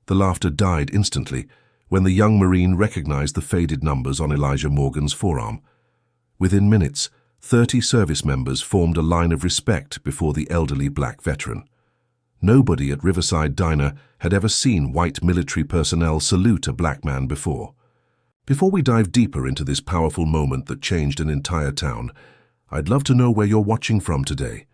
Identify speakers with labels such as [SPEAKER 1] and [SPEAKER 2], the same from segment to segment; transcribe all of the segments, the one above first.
[SPEAKER 1] The laughter died instantly when the young Marine recognized the faded numbers on Elijah Morgan's forearm. Within minutes, 30 service members formed a line of respect before the elderly black veteran. Nobody at Riverside Diner had ever seen white military personnel salute a black man before. Before we dive deeper into this powerful moment that changed an entire town, I'd love to know where you're watching from today.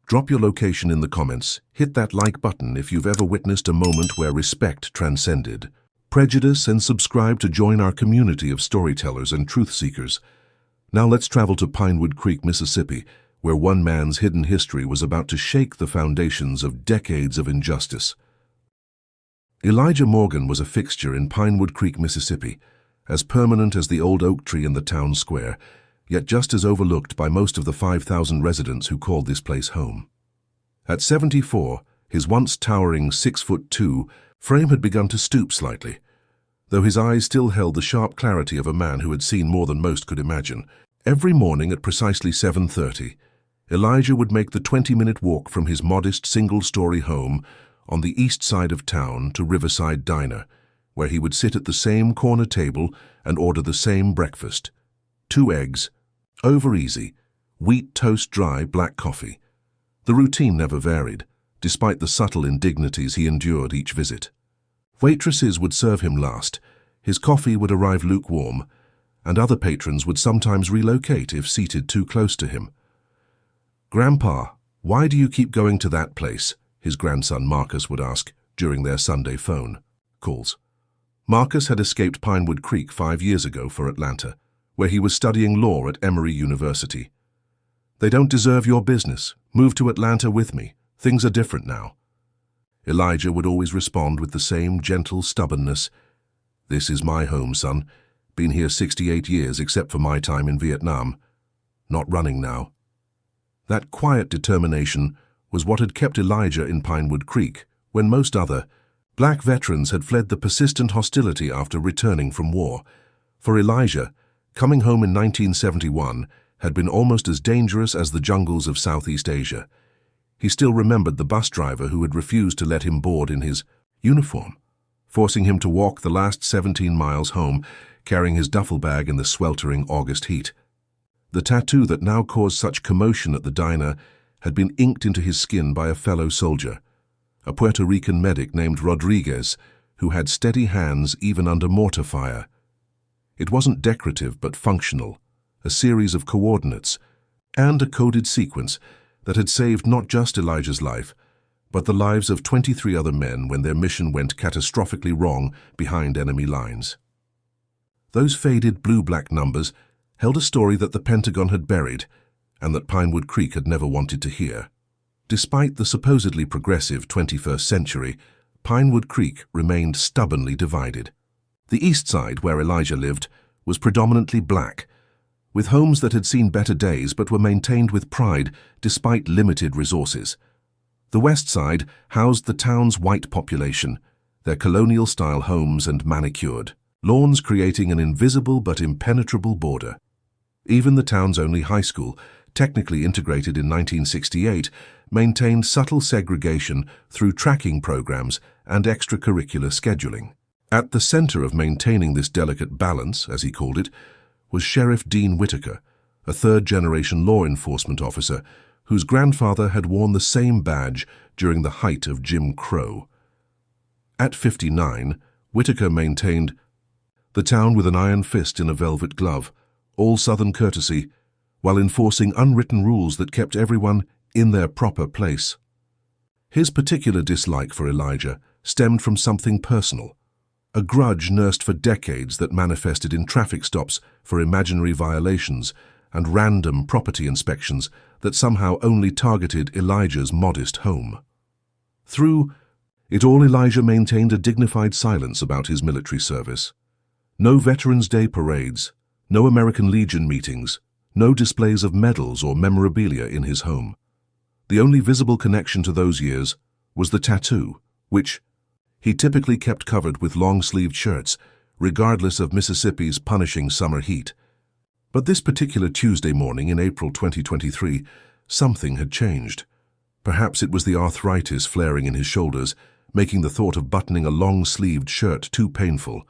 [SPEAKER 1] Drop your location in the comments, hit that like button if you've ever witnessed a moment where respect transcended prejudice, and subscribe to join our community of storytellers and truth seekers. Now let's travel to Pinewood Creek, Mississippi, where one man's hidden history was about to shake the foundations of decades of injustice. Elijah Morgan was a fixture in Pinewood Creek, Mississippi, as permanent as the old oak tree in the town square, yet just as overlooked by most of the 5,000 residents who called this place home. At 74, his once towering 6'2" frame had begun to stoop slightly. Though his eyes still held the sharp clarity of a man who had seen more than most could imagine. Every morning at precisely 7:30, Elijah would make the 20-minute walk from his modest single-story home on the east side of town to Riverside Diner, where he would sit at the same corner table and order the same breakfast. 2 eggs, over easy, wheat toast dry, black coffee. The routine never varied, despite the subtle indignities he endured each visit. Waitresses would serve him last, his coffee would arrive lukewarm, and other patrons would sometimes relocate if seated too close to him. "Grandpa, why do you keep going to that place?" his grandson Marcus would ask during their Sunday phone calls. Marcus had escaped Pinewood Creek 5 years ago for Atlanta, where he was studying law at Emory University. "They don't deserve your business. Move to Atlanta with me. Things are different now." Elijah would always respond with the same gentle stubbornness. "This is my home, son. Been here 68 years except for my time in Vietnam. Not running now." That quiet determination was what had kept Elijah in Pinewood Creek when most other black veterans had fled the persistent hostility after returning from war. For Elijah, coming home in 1971 had been almost as dangerous as the jungles of Southeast Asia. He still remembered the bus driver who had refused to let him board in his uniform, forcing him to walk the last 17 miles home, carrying his duffel bag in the sweltering August heat. The tattoo that now caused such commotion at the diner had been inked into his skin by a fellow soldier, a Puerto Rican medic named Rodriguez, who had steady hands even under mortar fire. It wasn't decorative but functional, a series of coordinates, and a coded sequence that had saved not just Elijah's life, but the lives of 23 other men when their mission went catastrophically wrong behind enemy lines. Those faded blue-black numbers held a story that the Pentagon had buried and that Pinewood Creek had never wanted to hear. Despite the supposedly progressive 21st century, Pinewood Creek remained stubbornly divided. The east side, where Elijah lived, was predominantly black, with homes that had seen better days but were maintained with pride despite limited resources. The west side housed the town's white population, their colonial-style homes and manicured lawns creating an invisible but impenetrable border. Even the town's only high school, technically integrated in 1968, maintained subtle segregation through tracking programs and extracurricular scheduling. At the center of maintaining this delicate balance, as he called it, was Sheriff Dean Whitaker, a third-generation law enforcement officer whose grandfather had worn the same badge during the height of Jim Crow. At 59, Whitaker maintained the town with an iron fist in a velvet glove, all Southern courtesy, while enforcing unwritten rules that kept everyone in their proper place. His particular dislike for Elijah stemmed from something personal, a grudge nursed for decades that manifested in traffic stops for imaginary violations and random property inspections that somehow only targeted Elijah's modest home. Through it all, Elijah maintained a dignified silence about his military service. No Veterans Day parades, no American Legion meetings, no displays of medals or memorabilia in his home. The only visible connection to those years was the tattoo, which he typically kept covered with long-sleeved shirts, regardless of Mississippi's punishing summer heat. But this particular Tuesday morning in April 2023, something had changed. Perhaps it was the arthritis flaring in his shoulders, making the thought of buttoning a long-sleeved shirt too painful.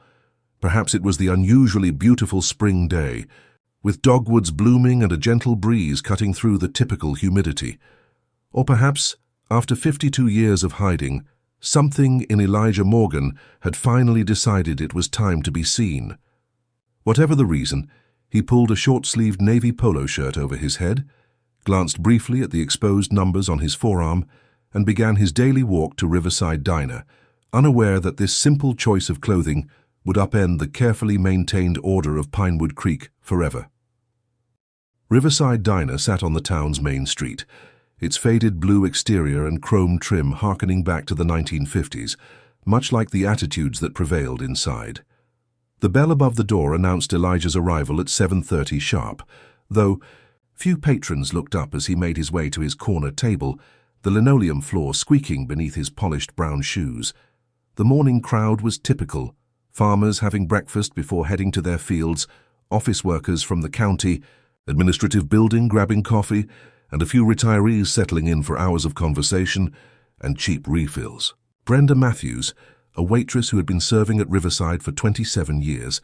[SPEAKER 1] Perhaps it was the unusually beautiful spring day, with dogwoods blooming and a gentle breeze cutting through the typical humidity. Or perhaps, after 52 years of hiding, something in Elijah Morgan had finally decided it was time to be seen. Whatever the reason, he pulled a short-sleeved navy polo shirt over his head, glanced briefly at the exposed numbers on his forearm, and began his daily walk to Riverside Diner, unaware that this simple choice of clothing would upend the carefully maintained order of Pinewood Creek forever. Riverside Diner sat on the town's main street, its faded blue exterior and chrome trim harkening back to the 1950s, much like the attitudes that prevailed inside. The bell above the door announced Elijah's arrival at 7:30 sharp, though few patrons looked up as he made his way to his corner table, the linoleum floor squeaking beneath his polished brown shoes. The morning crowd was typical, farmers having breakfast before heading to their fields, office workers from the county, administrative building grabbing coffee, and a few retirees settling in for hours of conversation and cheap refills. Brenda Matthews, a waitress who had been serving at Riverside for 27 years,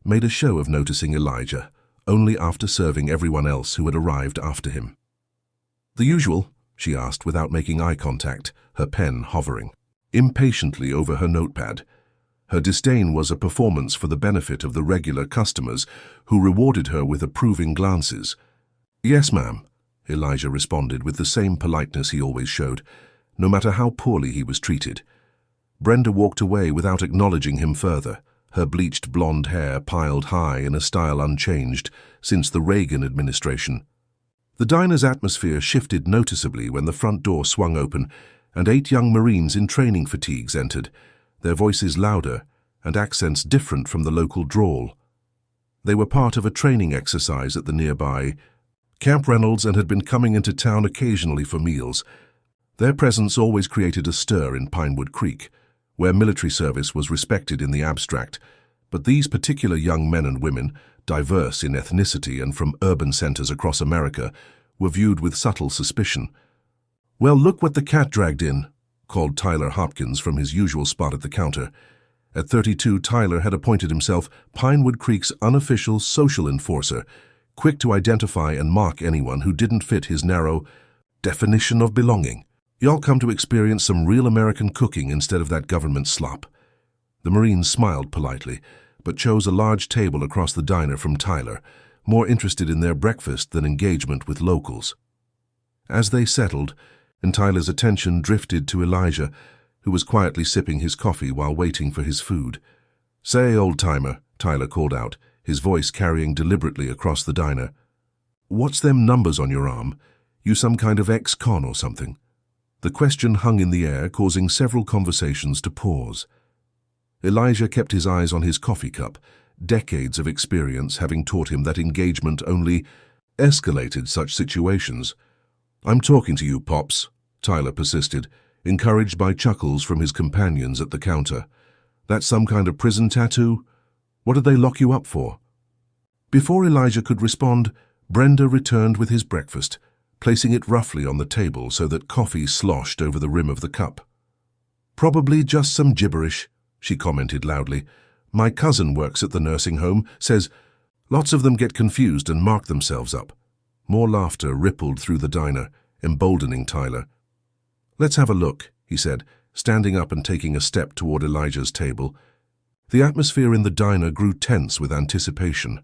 [SPEAKER 1] made a show of noticing Elijah, only after serving everyone else who had arrived after him. "The usual?" she asked without making eye contact, her pen hovering impatiently over her notepad. Her disdain was a performance for the benefit of the regular customers, who rewarded her with approving glances. "Yes, ma'am," Elijah responded with the same politeness he always showed, no matter how poorly he was treated. Brenda walked away without acknowledging him further, her bleached blonde hair piled high in a style unchanged since the Reagan administration. The diner's atmosphere shifted noticeably when the front door swung open and 8 young Marines in training fatigues entered, their voices louder and accents different from the local drawl. They were part of a training exercise at the nearby Camp Reynolds and had been coming into town occasionally for meals. Their presence always created a stir in Pinewood Creek, where military service was respected in the abstract, but these particular young men and women, diverse in ethnicity and from urban centers across America, were viewed with subtle suspicion. "Well, look what the cat dragged in," called Tyler Hopkins from his usual spot at the counter. At 32, Tyler had appointed himself Pinewood Creek's unofficial social enforcer, quick to identify and mark anyone who didn't fit his narrow definition of belonging. "Y'all come to experience some real American cooking instead of that government slop." The Marines smiled politely, but chose a large table across the diner from Tyler, more interested in their breakfast than engagement with locals. As they settled, and Tyler's attention drifted to Elijah, who was quietly sipping his coffee while waiting for his food. "Say, old-timer," Tyler called out, his voice carrying deliberately across the diner. "What's them numbers on your arm? You some kind of ex-con or something?" The question hung in the air, causing several conversations to pause. Elijah kept his eyes on his coffee cup, decades of experience having taught him that engagement only escalated such situations. "I'm talking to you, Pops," Tyler persisted, encouraged by chuckles from his companions at the counter. "That's some kind of prison tattoo? What did they lock you up for?" Before Elijah could respond, Brenda returned with his breakfast, placing it roughly on the table so that coffee sloshed over the rim of the cup. "Probably just some gibberish," she commented loudly. "My cousin works at the nursing home, says lots of them get confused and mark themselves up." More laughter rippled through the diner, emboldening Tyler. "Let's have a look," he said, standing up and taking a step toward Elijah's table. The atmosphere in the diner grew tense with anticipation.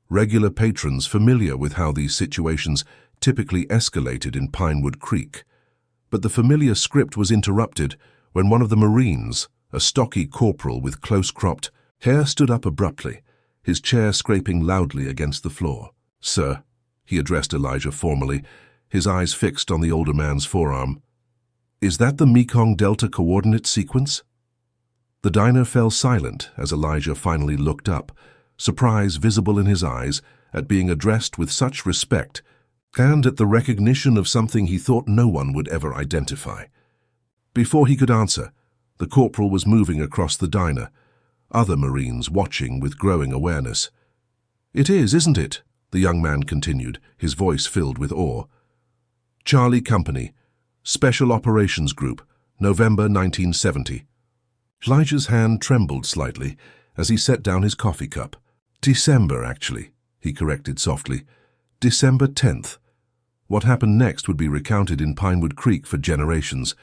[SPEAKER 1] Regular patrons familiar with how these situations typically escalated in Pinewood Creek. But the familiar script was interrupted when one of the Marines, a stocky corporal with close-cropped hair, stood up abruptly, his chair scraping loudly against the floor. "Sir," he addressed Elijah formally, his eyes fixed on the older man's forearm. "Is that the Mekong Delta coordinate sequence?" The diner fell silent as Elijah finally looked up, surprise visible in his eyes at being addressed with such respect and at the recognition of something he thought no one would ever identify. Before he could answer, the corporal was moving across the diner, other Marines watching with growing awareness. "It is, isn't it?" the young man continued, his voice filled with awe. "Charlie Company, Special Operations Group, November 1970. Elijah's hand trembled slightly as he set down his coffee cup. December, actually, he corrected softly. December 10th. What happened next would be recounted in Pinewood Creek for generations.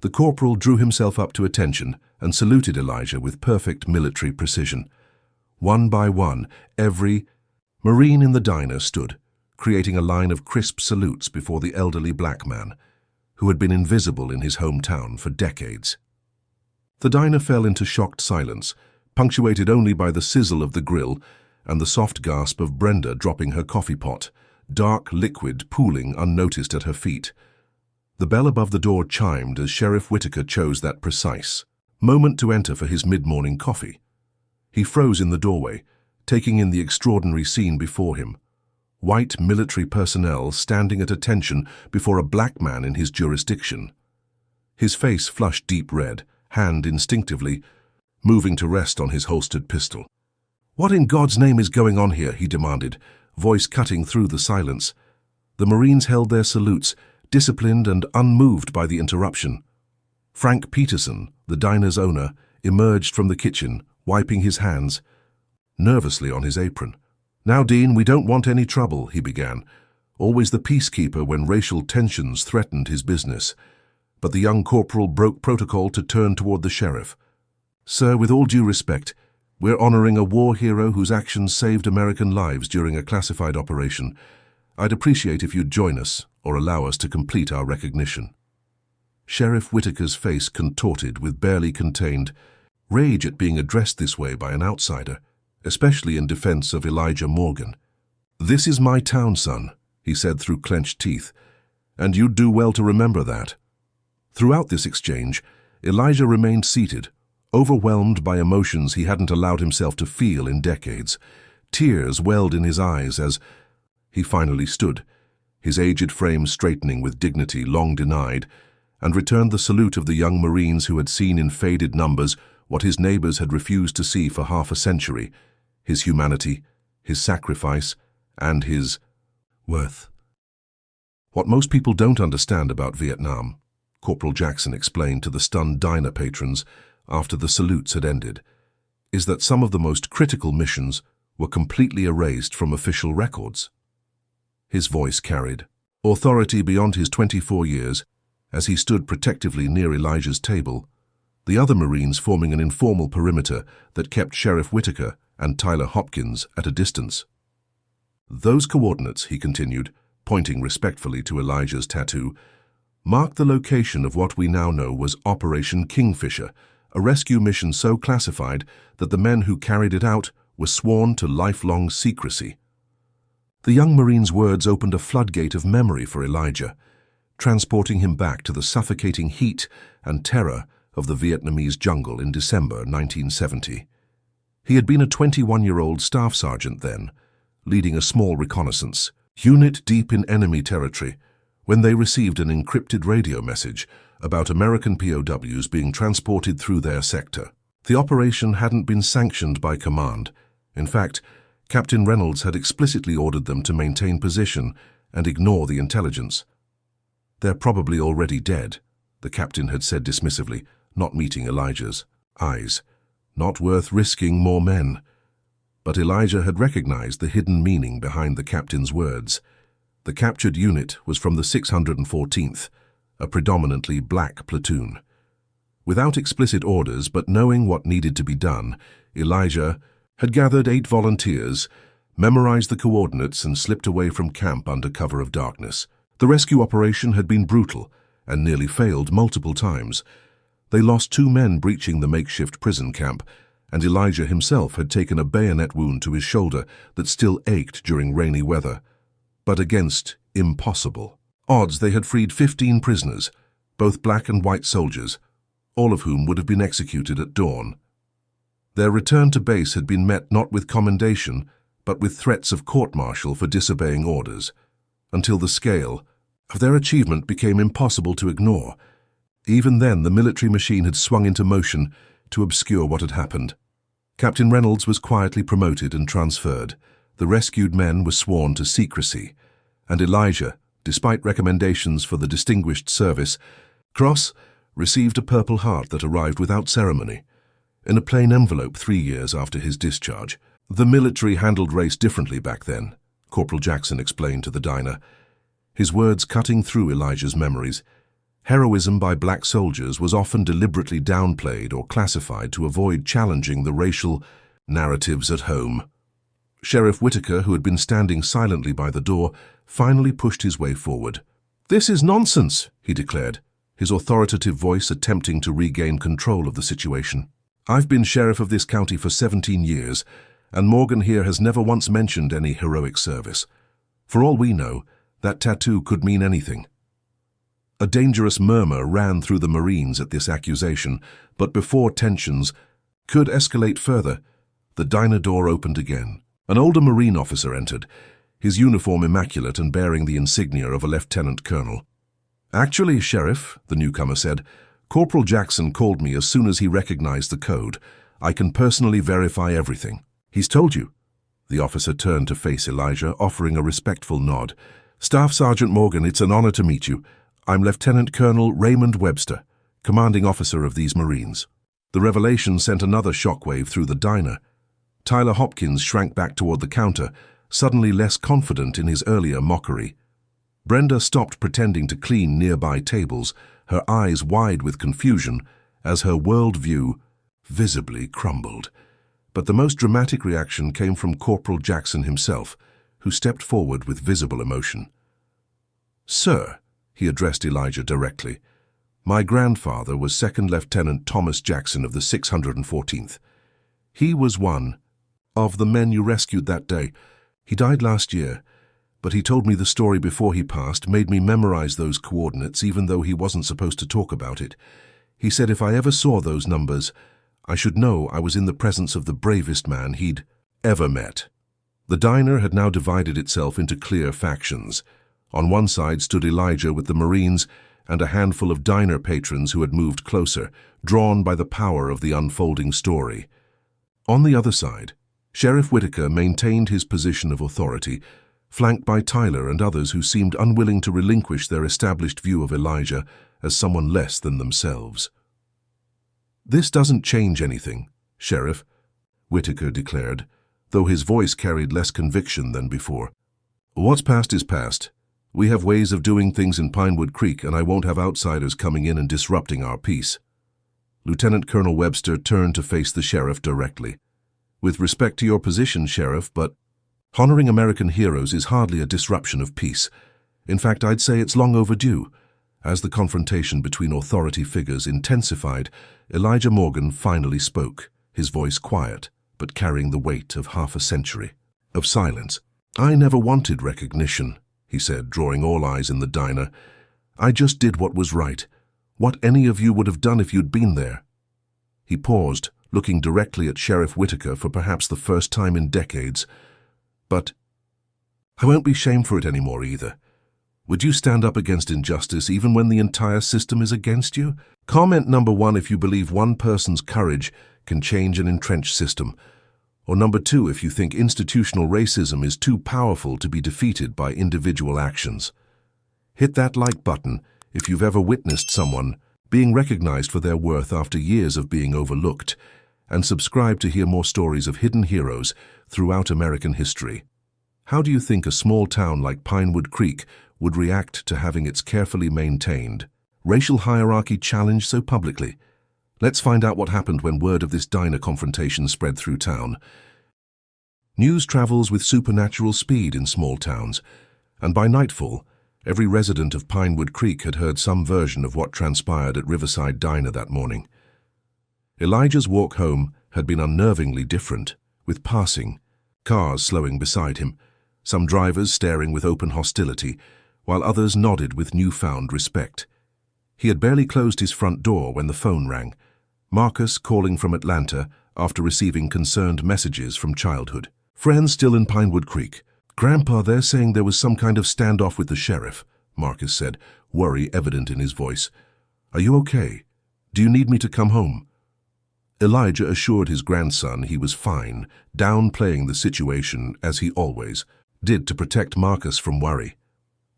[SPEAKER 1] The corporal drew himself up to attention and saluted Elijah with perfect military precision. One by one, every Marine in the diner stood, creating a line of crisp salutes before the elderly black man, who had been invisible in his hometown for decades. The diner fell into shocked silence, punctuated only by the sizzle of the grill and the soft gasp of Brenda dropping her coffee pot, dark liquid pooling unnoticed at her feet. The bell above the door chimed as Sheriff Whitaker chose that precise moment to enter for his mid-morning coffee. He froze in the doorway, taking in the extraordinary scene before him. White military personnel standing at attention before a black man in his jurisdiction. His face flushed deep red, hand instinctively moving to rest on his holstered pistol. "What in God's name is going on here?" he demanded, voice cutting through the silence. The Marines held their salutes, disciplined and unmoved by the interruption. Frank Peterson, the diner's owner, emerged from the kitchen, wiping his hands nervously on his apron. "Now, Dean, we don't want any trouble," he began, always the peacekeeper when racial tensions threatened his business. But the young corporal broke protocol to turn toward the sheriff. "Sir, with all due respect, we're honoring a war hero whose actions saved American lives during a classified operation. I'd appreciate if you'd join us or allow us to complete our recognition." Sheriff Whitaker's face contorted with barely contained rage at being addressed this way by an outsider, especially in defense of Elijah Morgan. "This is my town, son," he said through clenched teeth, "and you'd do well to remember that." Throughout this exchange, Elijah remained seated, overwhelmed by emotions he hadn't allowed himself to feel in decades. Tears welled in his eyes as he finally stood, his aged frame straightening with dignity long denied, and returned the salute of the young Marines who had seen in faded numbers what his neighbors had refused to see for half a century: his humanity, his sacrifice, and his worth. "What most people don't understand about Vietnam," Corporal Jackson explained to the stunned diner patrons after the salutes had ended, "is that some of the most critical missions were completely erased from official records." His voice carried authority beyond his 24 years as he stood protectively near Elijah's table, the other Marines forming an informal perimeter that kept Sheriff Whitaker and Tyler Hopkins at a distance. "Those coordinates," he continued, pointing respectfully to Elijah's tattoo, "mark the location of what we now know was Operation Kingfisher, a rescue mission so classified that the men who carried it out were sworn to lifelong secrecy." The young Marine's words opened a floodgate of memory for Elijah, transporting him back to the suffocating heat and terror of the Vietnamese jungle in December 1970. He had been a 21-year-old staff sergeant then, leading a small reconnaissance unit deep in enemy territory, when they received an encrypted radio message about American POWs being transported through their sector. The operation hadn't been sanctioned by command. In fact, Captain Reynolds had explicitly ordered them to maintain position and ignore the intelligence. "They're probably already dead," the captain had said dismissively, not meeting Elijah's eyes. "Not worth risking more men." But Elijah had recognized the hidden meaning behind the captain's words. The captured unit was from the 614th, a predominantly black platoon. Without explicit orders, but knowing what needed to be done, Elijah had gathered 8 volunteers, memorized the coordinates, and slipped away from camp under cover of darkness. The rescue operation had been brutal and nearly failed multiple times. They lost 2 men breaching the makeshift prison camp, and Elijah himself had taken a bayonet wound to his shoulder that still ached during rainy weather. But against impossible odds, they had freed 15 prisoners, both black and white soldiers, all of whom would have been executed at dawn. Their return to base had been met not with commendation, but with threats of court-martial for disobeying orders, until the scale of their achievement became impossible to ignore. Even then, the military machine had swung into motion to obscure what had happened. Captain Reynolds was quietly promoted and transferred. The rescued men were sworn to secrecy, and Elijah, despite recommendations for the distinguished service, Received a Purple Heart that arrived without ceremony, in a plain envelope 3 years after his discharge. The military handled race differently back then, Corporal Jackson explained to the diner, his words cutting through Elijah's memories. Heroism by black soldiers was often deliberately downplayed or classified to avoid challenging the racial narratives at home. Sheriff Whitaker, who had been standing silently by the door, finally pushed his way forward. "This is nonsense," he declared, his authoritative voice attempting to regain control of the situation. "I've been sheriff of this county for 17 years, and Morgan here has never once mentioned any heroic service. For all we know, that tattoo could mean anything." A dangerous murmur ran through the Marines at this accusation, but before tensions could escalate further, the diner door opened again. An older Marine officer entered, his uniform immaculate and bearing the insignia of a lieutenant colonel. "Actually, Sheriff," the newcomer said, "Corporal Jackson called me as soon as he recognized the code. I can personally verify everything." "He's told you?" The officer turned to face Elijah, offering a respectful nod. "Staff Sergeant Morgan, it's an honor to meet you. I'm Lieutenant Colonel Raymond Webster, commanding officer of these Marines." The revelation sent another shockwave through the diner. Tyler Hopkins shrank back toward the counter, suddenly less confident in his earlier mockery. Brenda stopped pretending to clean nearby tables, her eyes wide with confusion, as her worldview visibly crumbled. But the most dramatic reaction came from Corporal Jackson himself, who stepped forward with visible emotion. "Sir," he addressed Elijah directly, "my grandfather was Second Lieutenant Thomas Jackson of the 614th. He was one of the men you rescued that day. He died last year, but he told me the story before he passed, made me memorize those coordinates even though he wasn't supposed to talk about it. He said if I ever saw those numbers, I should know I was in the presence of the bravest man he'd ever met." The diner had now divided itself into clear factions. On one side stood Elijah with the Marines and a handful of diner patrons who had moved closer, drawn by the power of the unfolding story. On the other side, Sheriff Whitaker maintained his position of authority, flanked by Tyler and others who seemed unwilling to relinquish their established view of Elijah as someone less than themselves. "This doesn't change anything, Sheriff," Whitaker declared, though his voice carried less conviction than before. "What's past is past. We have ways of doing things in Pinewood Creek, and I won't have outsiders coming in and disrupting our peace." Lieutenant Colonel Webster turned to face the sheriff directly. "With respect to your position, Sheriff, but honoring American heroes is hardly a disruption of peace. In fact, I'd say it's long overdue." As the confrontation between authority figures intensified, Elijah Morgan finally spoke, his voice quiet, but carrying the weight of half a century of silence. "I never wanted recognition," he said, drawing all eyes in the diner. "I just did what was right, what any of you would have done if you'd been there." He paused, looking directly at Sheriff Whitaker for perhaps the first time in decades. "But I won't be shamed for it anymore either. Would you stand up against injustice even when the entire system is against you? Comment number 1 if you believe one person's courage can change an entrenched system. Or number 2 if you think institutional racism is too powerful to be defeated by individual actions. Hit that like button if you've ever witnessed someone being recognized for their worth after years of being overlooked, and subscribe to hear more stories of hidden heroes throughout American history. How do you think a small town like Pinewood Creek would react to having its carefully maintained racial hierarchy challenged so publicly? Let's find out what happened when word of this diner confrontation spread through town. News travels with supernatural speed in small towns, and by nightfall, every resident of Pinewood Creek had heard some version of what transpired at Riverside Diner that morning. Elijah's walk home had been unnervingly different, with passing cars slowing beside him, some drivers staring with open hostility, while others nodded with newfound respect. He had barely closed his front door when the phone rang. Marcus calling from Atlanta after receiving concerned messages from childhood. "Friends still in Pinewood Creek. Grandpa, they're saying there was some kind of standoff with the sheriff," Marcus said, worry evident in his voice. "Are you okay? Do you need me to come home?" Elijah assured his grandson he was fine, downplaying the situation as he always did to protect Marcus from worry.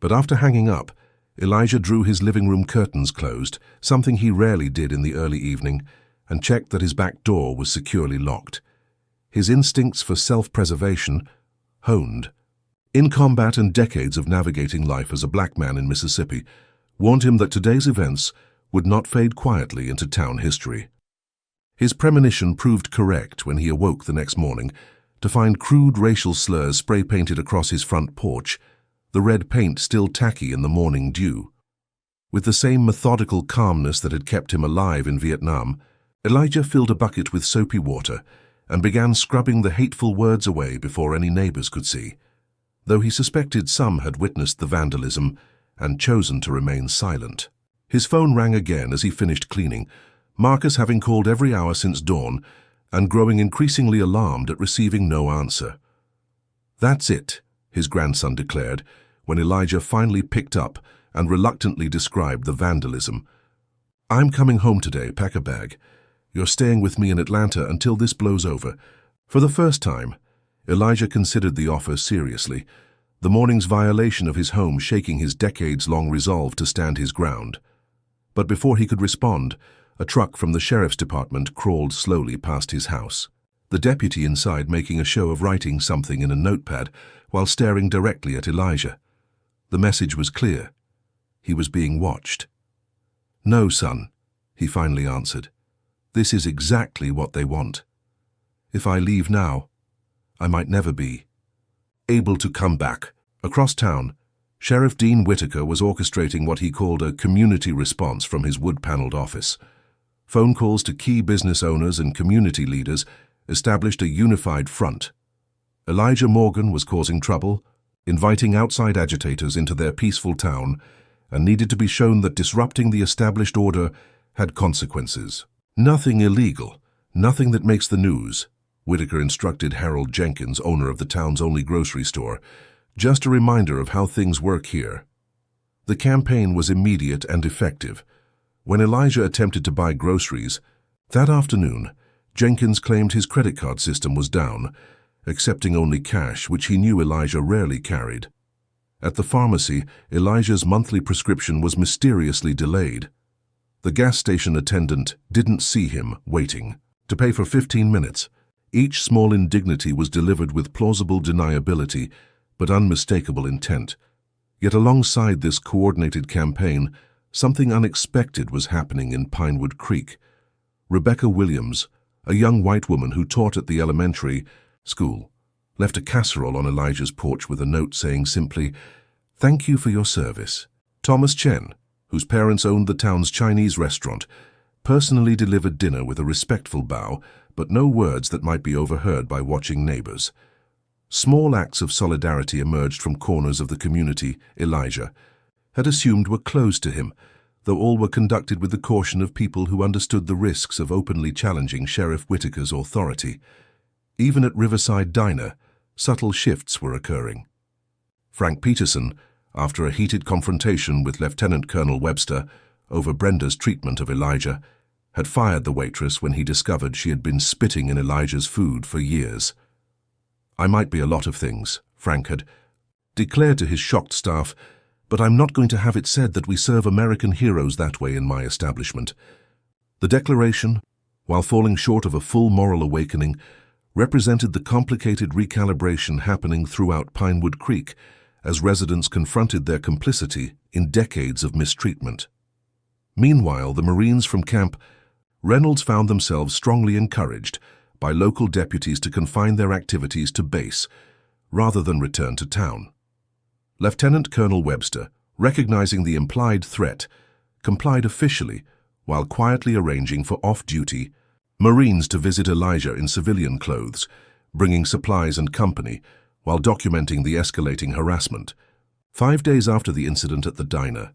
[SPEAKER 1] But after hanging up, Elijah drew his living room curtains closed, something he rarely did in the early evening, and checked that his back door was securely locked. His instincts for self-preservation, honed in combat and decades of navigating life as a black man in Mississippi, warned him that today's events would not fade quietly into town history. His premonition proved correct when he awoke the next morning to find crude racial slurs spray-painted across his front porch, the red paint still tacky in the morning dew. With the same methodical calmness that had kept him alive in Vietnam, Elijah filled a bucket with soapy water and began scrubbing the hateful words away before any neighbors could see, though he suspected some had witnessed the vandalism and chosen to remain silent. His phone rang again as he finished cleaning, Marcus having called every hour since dawn and growing increasingly alarmed at receiving no answer. "That's it," his grandson declared, when Elijah finally picked up and reluctantly described the vandalism. "I'm coming home today, pack a bag. You're staying with me in Atlanta until this blows over." For the first time, Elijah considered the offer seriously, the morning's violation of his home shaking his decades-long resolve to stand his ground. But before he could respond, a truck from the sheriff's department crawled slowly past his house, the deputy inside making a show of writing something in a notepad while staring directly at Elijah. The message was clear. He was being watched. "No, son," he finally answered. "This is exactly what they want. If I leave now, I might never be able to come back." Across town, Sheriff Dean Whitaker was orchestrating what he called a community response from his wood-paneled office. Phone calls to key business owners and community leaders established a unified front. Elijah Morgan was causing trouble, inviting outside agitators into their peaceful town, and needed to be shown that disrupting the established order had consequences. "Nothing illegal, nothing that makes the news," Whitaker instructed Harold Jenkins, owner of the town's only grocery store. "Just a reminder of how things work here." The campaign was immediate and effective. When Elijah attempted to buy groceries that afternoon, Jenkins claimed his credit card system was down, accepting only cash, which he knew Elijah rarely carried. At the pharmacy, Elijah's monthly prescription was mysteriously delayed. The gas station attendant didn't see him waiting to pay for 15 minutes. Each small indignity was delivered with plausible deniability, but unmistakable intent. Yet alongside this coordinated campaign, something unexpected was happening in Pinewood Creek. Rebecca Williams, a young white woman who taught at the elementary school, left a casserole on Elijah's porch with a note saying simply, "Thank you for your service." Thomas Chen, whose parents owned the town's Chinese restaurant, personally delivered dinner with a respectful bow, but no words that might be overheard by watching neighbors. Small acts of solidarity emerged from corners of the community Elijah had assumed were closed to him, though all were conducted with the caution of people who understood the risks of openly challenging Sheriff Whitaker's authority. Even at Riverside Diner, subtle shifts were occurring. Frank Peterson, after a heated confrontation with Lieutenant Colonel Webster over Brenda's treatment of Elijah, had fired the waitress when he discovered she had been spitting in Elijah's food for years. "I might be a lot of things," Frank had declared to his shocked staff, "but I'm not going to have it said that we serve American heroes that way in my establishment." The declaration, while falling short of a full moral awakening, represented the complicated recalibration happening throughout Pinewood Creek as residents confronted their complicity in decades of mistreatment. Meanwhile, the Marines from Camp Reynolds found themselves strongly encouraged by local deputies to confine their activities to base rather than return to town. Lieutenant Colonel Webster, recognizing the implied threat, complied officially while quietly arranging for off-duty Marines to visit Elijah in civilian clothes, bringing supplies and company while documenting the escalating harassment. 5 days after the incident at the diner,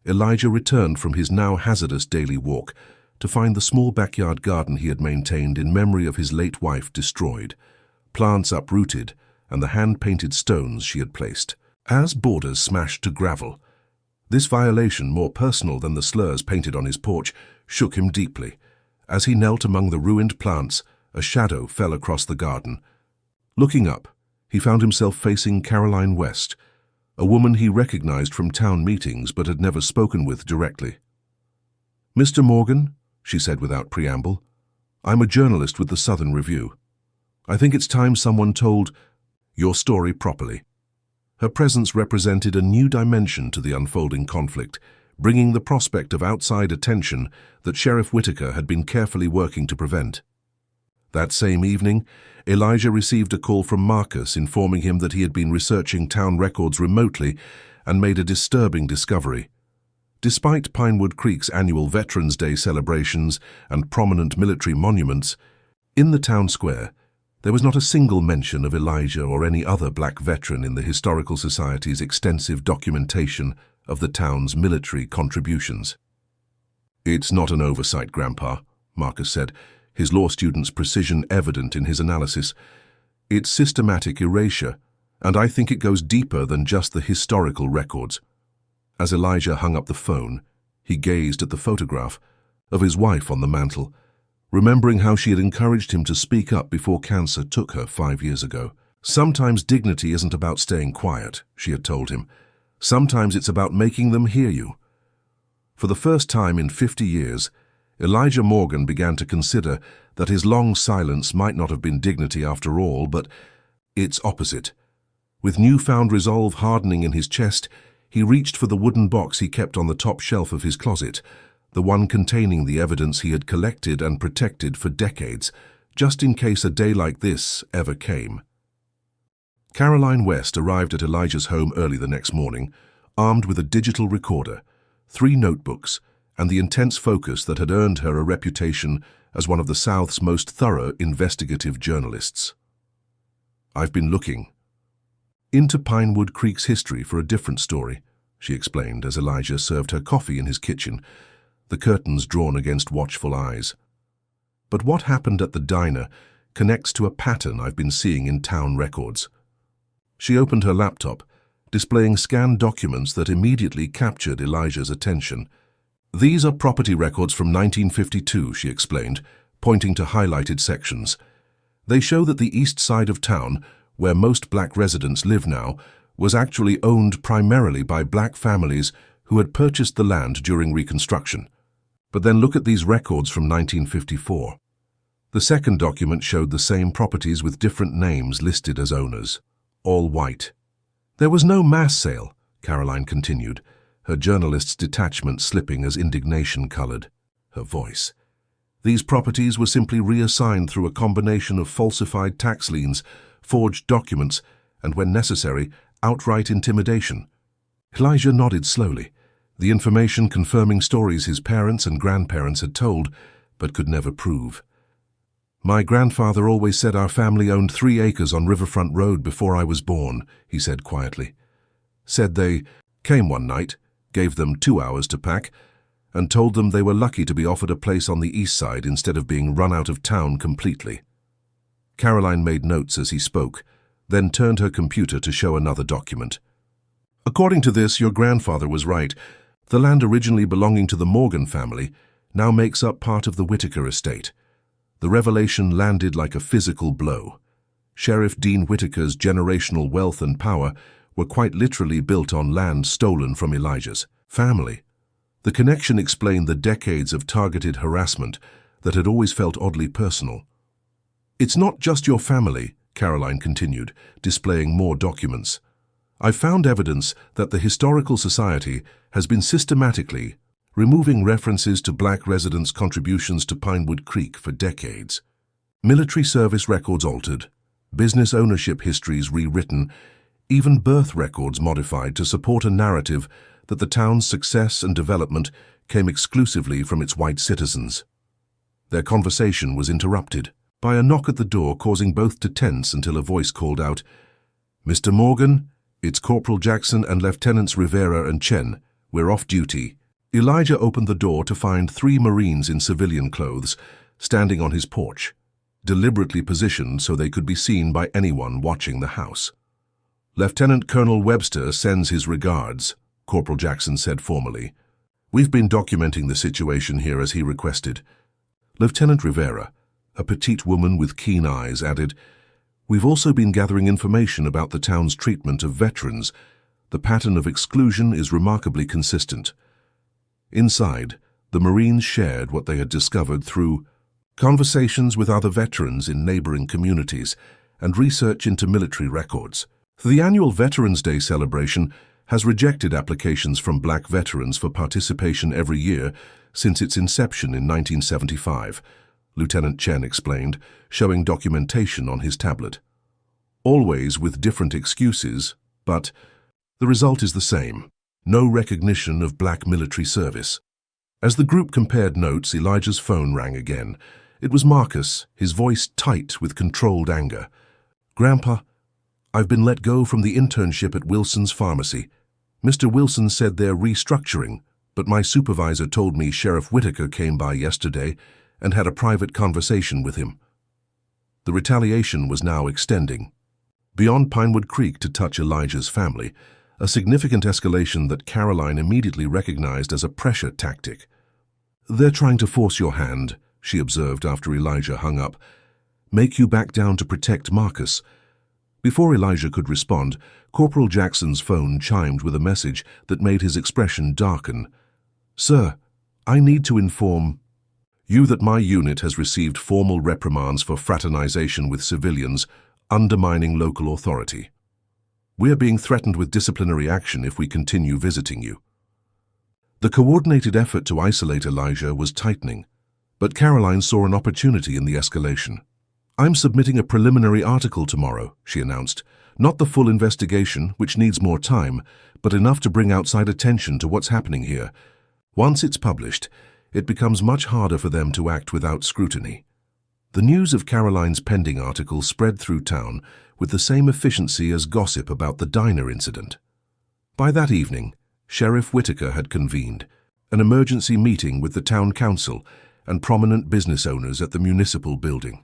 [SPEAKER 1] Elijah returned from his now hazardous daily walk to find the small backyard garden he had maintained in memory of his late wife destroyed, plants uprooted, and the hand-painted stones she had placed as borders smashed to gravel. This violation, more personal than the slurs painted on his porch, shook him deeply. As he knelt among the ruined plants, a shadow fell across the garden. Looking up, he found himself facing Caroline West, a woman he recognized from town meetings but had never spoken with directly. "Mr. Morgan," she said without preamble, "I'm a journalist with the Southern Review. I think it's time someone told your story properly." Her presence represented a new dimension to the unfolding conflict, bringing the prospect of outside attention that Sheriff Whitaker had been carefully working to prevent. That same evening, Elijah received a call from Marcus informing him that he had been researching town records remotely and made a disturbing discovery. Despite Pinewood Creek's annual Veterans Day celebrations and prominent military monuments, in the town square, there was not a single mention of Elijah or any other black veteran in the Historical Society's extensive documentation of the town's military contributions. "It's not an oversight, Grandpa," Marcus said, his law student's precision evident in his analysis. "It's systematic erasure, and I think it goes deeper than just the historical records." As Elijah hung up the phone, he gazed at the photograph of his wife on the mantel, remembering how she had encouraged him to speak up before cancer took her 5 years ago. "Sometimes dignity isn't about staying quiet," she had told him. "Sometimes it's about making them hear you." For the first time in 50 years, Elijah Morgan began to consider that his long silence might not have been dignity after all, but its opposite. With newfound resolve hardening in his chest, he reached for the wooden box he kept on the top shelf of his closet, the one containing the evidence he had collected and protected for decades, just in case a day like this ever came. Caroline West arrived at Elijah's home early the next morning, armed with a digital recorder, 3 notebooks, and the intense focus that had earned her a reputation as one of the South's most thorough investigative journalists. "I've been looking into Pinewood Creek's history for a different story," she explained as Elijah served her coffee in his kitchen, the curtains drawn against watchful eyes. "But what happened at the diner connects to a pattern I've been seeing in town records." She opened her laptop, displaying scanned documents that immediately captured Elijah's attention. "These are property records from 1952, she explained, pointing to highlighted sections. "They show that the east side of town, where most black residents live now, was actually owned primarily by black families who had purchased the land during Reconstruction. But then look at these records from 1954. The second document showed the same properties with different names listed as owners, all white. There was no mass sale," Caroline continued, her journalist's detachment slipping as indignation colored her voice. "These properties were simply reassigned through a combination of falsified tax liens, forged documents, and, when necessary, outright intimidation." Elijah nodded slowly, the information confirming stories his parents and grandparents had told, but could never prove. "My grandfather always said our family owned 3 acres on Riverfront Road before I was born," he said quietly. "Said they came one night, gave them 2 hours to pack, and told them they were lucky to be offered a place on the east side instead of being run out of town completely." Caroline made notes as he spoke, then turned her computer to show another document. "According to this, your grandfather was right. The land originally belonging to the Morgan family now makes up part of the Whitaker estate. The revelation landed like a physical blow. Sheriff Dean Whitaker's generational wealth and power were quite literally built on land stolen from Elijah's family. The connection explained the decades of targeted harassment that had always felt oddly personal. "It's not just your family," Caroline continued, displaying more documents. "I've found evidence that the Historical Society has been systematically removing references to black residents' contributions to Pinewood Creek for decades. Military service records altered, business ownership histories rewritten, even birth records modified to support a narrative that the town's success and development came exclusively from its white citizens." Their conversation was interrupted by a knock at the door, causing both to tense until a voice called out, "Mr. Morgan, it's Corporal Jackson and Lieutenants Rivera and Chen. We're off duty." Elijah opened the door to find 3 Marines in civilian clothes standing on his porch, deliberately positioned so they could be seen by anyone watching the house. "Lieutenant Colonel Webster sends his regards," Corporal Jackson said formally. "We've been documenting the situation here as he requested." Lieutenant Rivera, a petite woman with keen eyes, added, "We've also been gathering information about the town's treatment of veterans, The pattern of exclusion is remarkably consistent. Inside, the Marines shared what they had discovered through conversations with other veterans in neighboring communities and research into military records. The annual Veterans Day celebration has rejected applications from black veterans for participation every year since its inception in 1975, Lieutenant Chen explained, showing documentation on his tablet. Always with different excuses, but the result is the same: no recognition of black military service. As the group compared notes, Elijah's phone rang again. It was Marcus, his voice tight with controlled anger. "Grandpa, I've been let go from the internship at Wilson's Pharmacy. Mr. Wilson said they're restructuring, but my supervisor told me Sheriff Whitaker came by yesterday and had a private conversation with him." The retaliation was now extending beyond Pinewood Creek to touch Elijah's family, a significant escalation that Caroline immediately recognized as a pressure tactic. "They're trying to force your hand," she observed after Elijah hung up. "Make you back down to protect Marcus." Before Elijah could respond, Corporal Jackson's phone chimed with a message that made his expression darken. "Sir, I need to inform you that my unit has received formal reprimands for fraternization with civilians, undermining local authority. We are being threatened with disciplinary action if we continue visiting you." The coordinated effort to isolate Elijah was tightening, but Caroline saw an opportunity in the escalation. "I'm submitting a preliminary article tomorrow," she announced. "Not the full investigation, which needs more time, but enough to bring outside attention to what's happening here. Once it's published, it becomes much harder for them to act without scrutiny." The news of Caroline's pending article spread through town with the same efficiency as gossip about the diner incident. By that evening, Sheriff Whitaker had convened an emergency meeting with the town council and prominent business owners at the municipal building.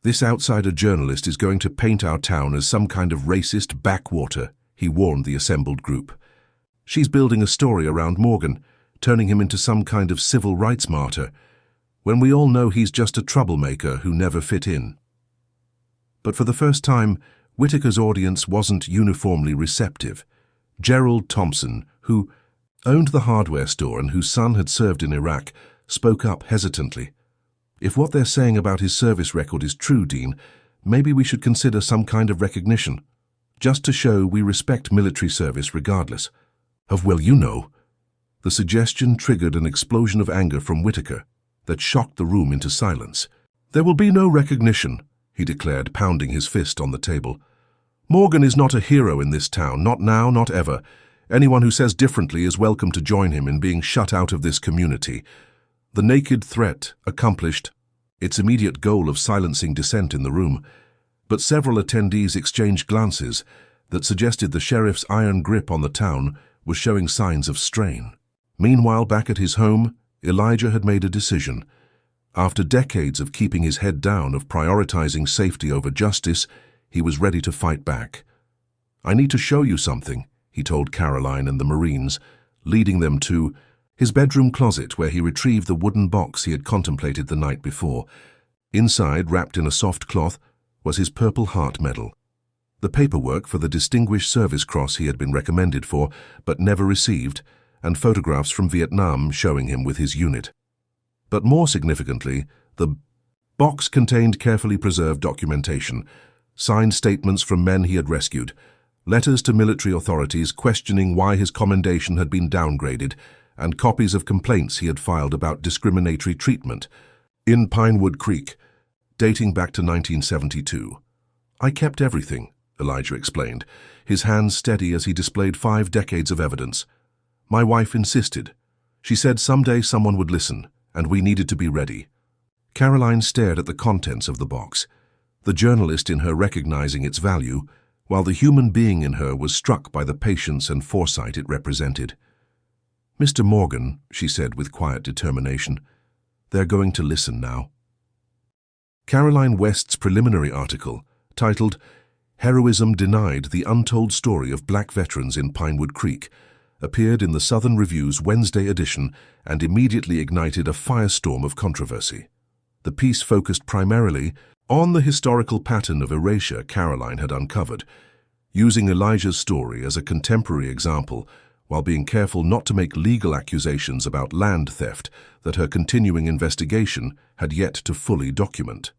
[SPEAKER 1] "This outsider journalist is going to paint our town as some kind of racist backwater," he warned the assembled group. "She's building a story around Morgan, turning him into some kind of civil rights martyr, when we all know he's just a troublemaker who never fit in." But for the first time, Whitaker's audience wasn't uniformly receptive. Gerald Thompson, who owned the hardware store and whose son had served in Iraq, spoke up hesitantly. "If what they're saying about his service record is true, Dean, maybe we should consider some kind of recognition, just to show we respect military service regardless of, well, you know." The suggestion triggered an explosion of anger from Whitaker that shocked the room into silence. "There will be no recognition," he declared, pounding his fist on the table. "Morgan is not a hero in this town, not now, not ever. Anyone who says differently is welcome to join him in being shut out of this community." The naked threat accomplished its immediate goal of silencing dissent in the room, but several attendees exchanged glances that suggested the sheriff's iron grip on the town was showing signs of strain. Meanwhile, back at his home, Elijah had made a decision. After decades of keeping his head down, of prioritizing safety over justice, he was ready to fight back. "I need to show you something," he told Caroline and the Marines, leading them to his bedroom closet where he retrieved the wooden box he had contemplated the night before. Inside, wrapped in a soft cloth, was his Purple Heart medal, the paperwork for the Distinguished Service Cross he had been recommended for but never received, and photographs from Vietnam showing him with his unit. But more significantly, the box contained carefully preserved documentation, signed statements from men he had rescued, letters to military authorities questioning why his commendation had been downgraded, and copies of complaints he had filed about discriminatory treatment in Pinewood Creek, dating back to 1972. "I kept everything," Elijah explained, his hands steady as he displayed 5 decades of evidence. "My wife insisted. She said someday someone would listen, and we needed to be ready." Caroline stared at the contents of the box, the journalist in her recognizing its value, while the human being in her was struck by the patience and foresight it represented. "Mr. Morgan," she said with quiet determination, "they're going to listen now." Caroline West's preliminary article, titled "Heroism Denied: The Untold Story of Black Veterans in Pinewood Creek," appeared in the Southern Review's Wednesday edition and immediately ignited a firestorm of controversy. The piece focused primarily on the historical pattern of erasure Caroline had uncovered. using Elijah's story as a contemporary example while being careful not to make legal accusations about land theft that her continuing investigation had yet to fully document.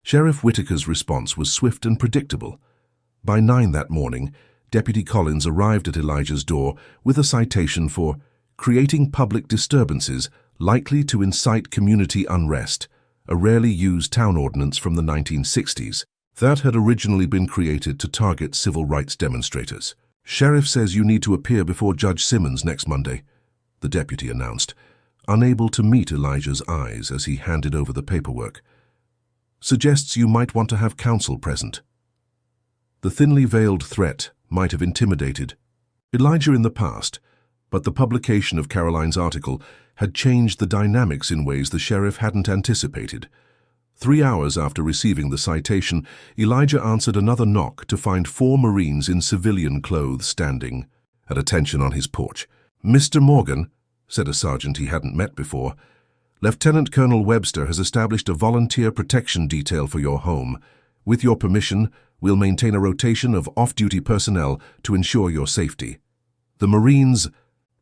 [SPEAKER 1] Sheriff Whitaker's response was swift and predictable. By 9 that morning, Deputy Collins arrived at Elijah's door with a citation for creating public disturbances likely to incite community unrest, a rarely used town ordinance from the 1960s that had originally been created to target civil rights demonstrators. "Sheriff says you need to appear before Judge Simmons next Monday," the deputy announced, unable to meet Elijah's eyes as he handed over the paperwork. "Suggests you might want to have counsel present." The thinly veiled threat might have intimidated Elijah in the past, but the publication of Caroline's article had changed the dynamics in ways the sheriff hadn't anticipated. 3 hours after receiving the citation, Elijah answered another knock to find 4 Marines in civilian clothes standing at attention on his porch. "Mr. Morgan," said a sergeant he hadn't met before, "Lieutenant Colonel Webster has established a volunteer protection detail for your home. With your permission, we'll maintain a rotation of off-duty personnel to ensure your safety." The Marines'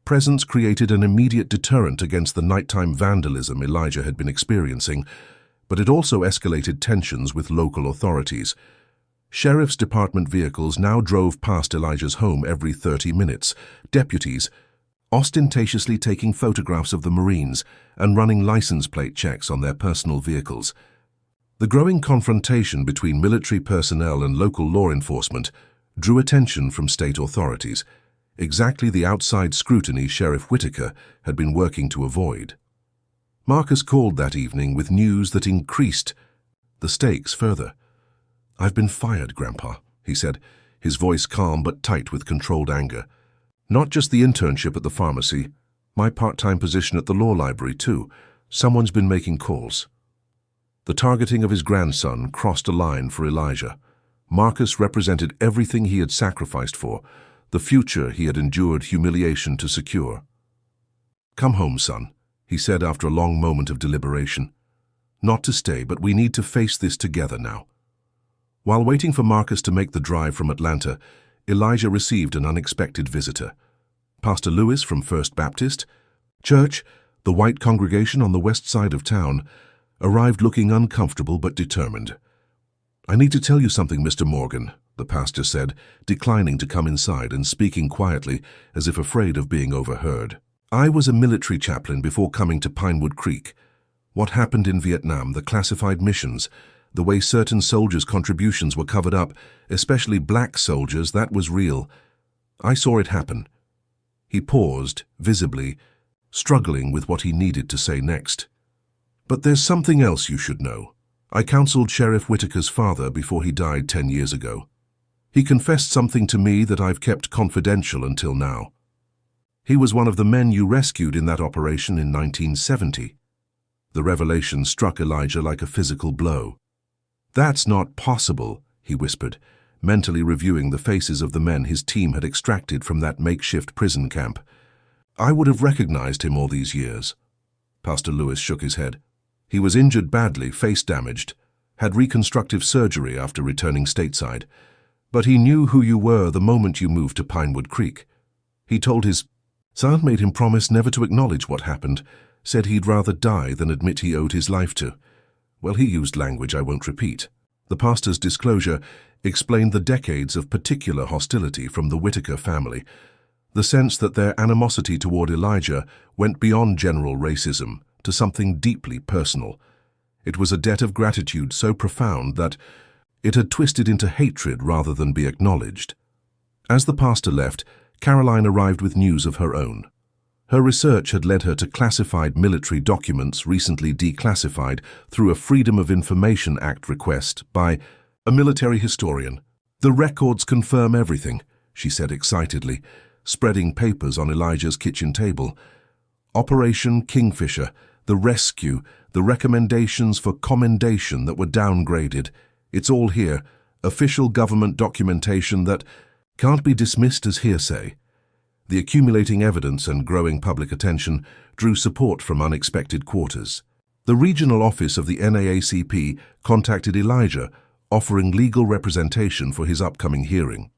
[SPEAKER 1] presence created an immediate deterrent against the nighttime vandalism Elijah had been experiencing, but it also escalated tensions with local authorities. Sheriff's Department vehicles now drove past Elijah's home every 30 minutes, deputies ostentatiously taking photographs of the Marines and running license plate checks on their personal vehicles. The growing confrontation between military personnel and local law enforcement drew attention from state authorities, exactly the outside scrutiny Sheriff Whitaker had been working to avoid. Marcus called that evening with news that increased the stakes further. "I've been fired, Grandpa," he said, his voice calm but tight with controlled anger. "Not just the internship at the pharmacy, my part-time position at the law library too. Someone's been making calls." The targeting of his grandson crossed a line for Elijah. Marcus represented everything he had sacrificed for, the future he had endured humiliation to secure. "Come home, son," he said after a long moment of deliberation. "Not to stay, but we need to face this together now." While waiting for Marcus to make the drive from Atlanta, Elijah received an unexpected visitor. Pastor Lewis from First Baptist Church, the white congregation on the west side of town, arrived looking uncomfortable but determined. "I need to tell you something, Mr. Morgan," the pastor said, declining to come inside and speaking quietly as if afraid of being overheard. "I was a military chaplain before coming to Pinewood Creek. What happened in Vietnam, the classified missions, the way certain soldiers' contributions were covered up, especially black soldiers, that was real. I saw it happen." He paused, visibly, struggling with what he needed to say next. "But there's something else you should know. I counseled Sheriff Whitaker's father before he died 10 years ago. He confessed something to me that I've kept confidential until now. He was one of the men you rescued in that operation in 1970. The revelation struck Elijah like a physical blow. "That's not possible," he whispered, mentally reviewing the faces of the men his team had extracted from that makeshift prison camp. "I would have recognized him all these years." Pastor Lewis shook his head. "He was injured badly, face damaged, had reconstructive surgery after returning stateside. But he knew who you were the moment you moved to Pinewood Creek. He told his son, made him promise never to acknowledge what happened, said he'd rather die than admit he owed his life to. Well, he used language I won't repeat." The pastor's disclosure explained the decades of particular hostility from the Whitaker family, the sense that their animosity toward Elijah went beyond general racism to something deeply personal. It was a debt of gratitude so profound that it had twisted into hatred rather than be acknowledged. As the pastor left, Caroline arrived with news of her own. Her research had led her to classified military documents recently declassified through a Freedom of Information Act request by a military historian. "The records confirm everything," she said excitedly, spreading papers on Elijah's kitchen table. "Operation Kingfisher, the rescue, the recommendations for commendation that were downgraded. It's all here, official government documentation that can't be dismissed as hearsay." The accumulating evidence and growing public attention drew support from unexpected quarters. The regional office of the NAACP contacted Elijah, offering legal representation for his upcoming hearing.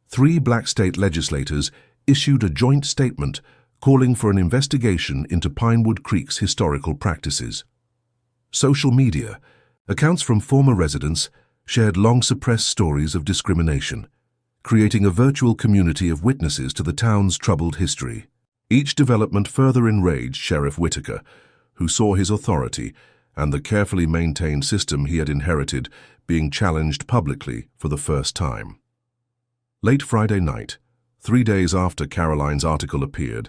[SPEAKER 1] 3 black state legislators issued a joint statement calling for an investigation into Pinewood Creek's historical practices. Social media, accounts from former residents, shared long-suppressed stories of discrimination, creating a virtual community of witnesses to the town's troubled history. Each development further enraged Sheriff Whitaker, who saw his authority and the carefully maintained system he had inherited being challenged publicly for the first time. Late Friday night, 3 days after Caroline's article appeared,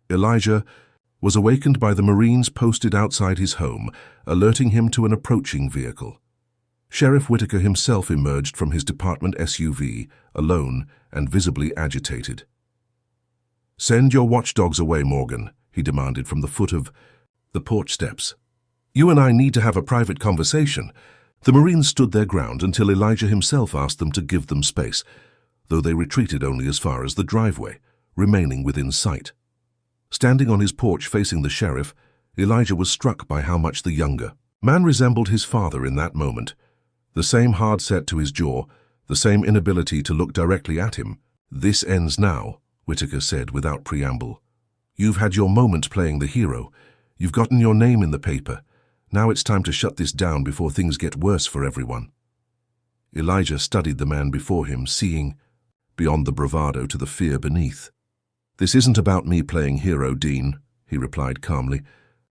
[SPEAKER 1] Elijah was awakened by the Marines posted outside his home, alerting him to an approaching vehicle. Sheriff Whitaker himself emerged from his department SUV, alone and visibly agitated. "Send your watchdogs away, Morgan," he demanded from the foot of the porch steps. "You and I need to have a private conversation." The Marines stood their ground until Elijah himself asked them to give them space, though they retreated only as far as the driveway, remaining within sight. Standing on his porch facing the sheriff, Elijah was struck by how much the younger man resembled his father in that moment. The same hard set to his jaw, the same inability to look directly at him. "This ends now," Whitaker said without preamble. "You've had your moment playing the hero. You've gotten your name in the paper. Now it's time to shut this down before things get worse for everyone." Elijah studied the man before him, seeing beyond the bravado to the fear beneath. "This isn't about me playing hero, Dean," he replied calmly.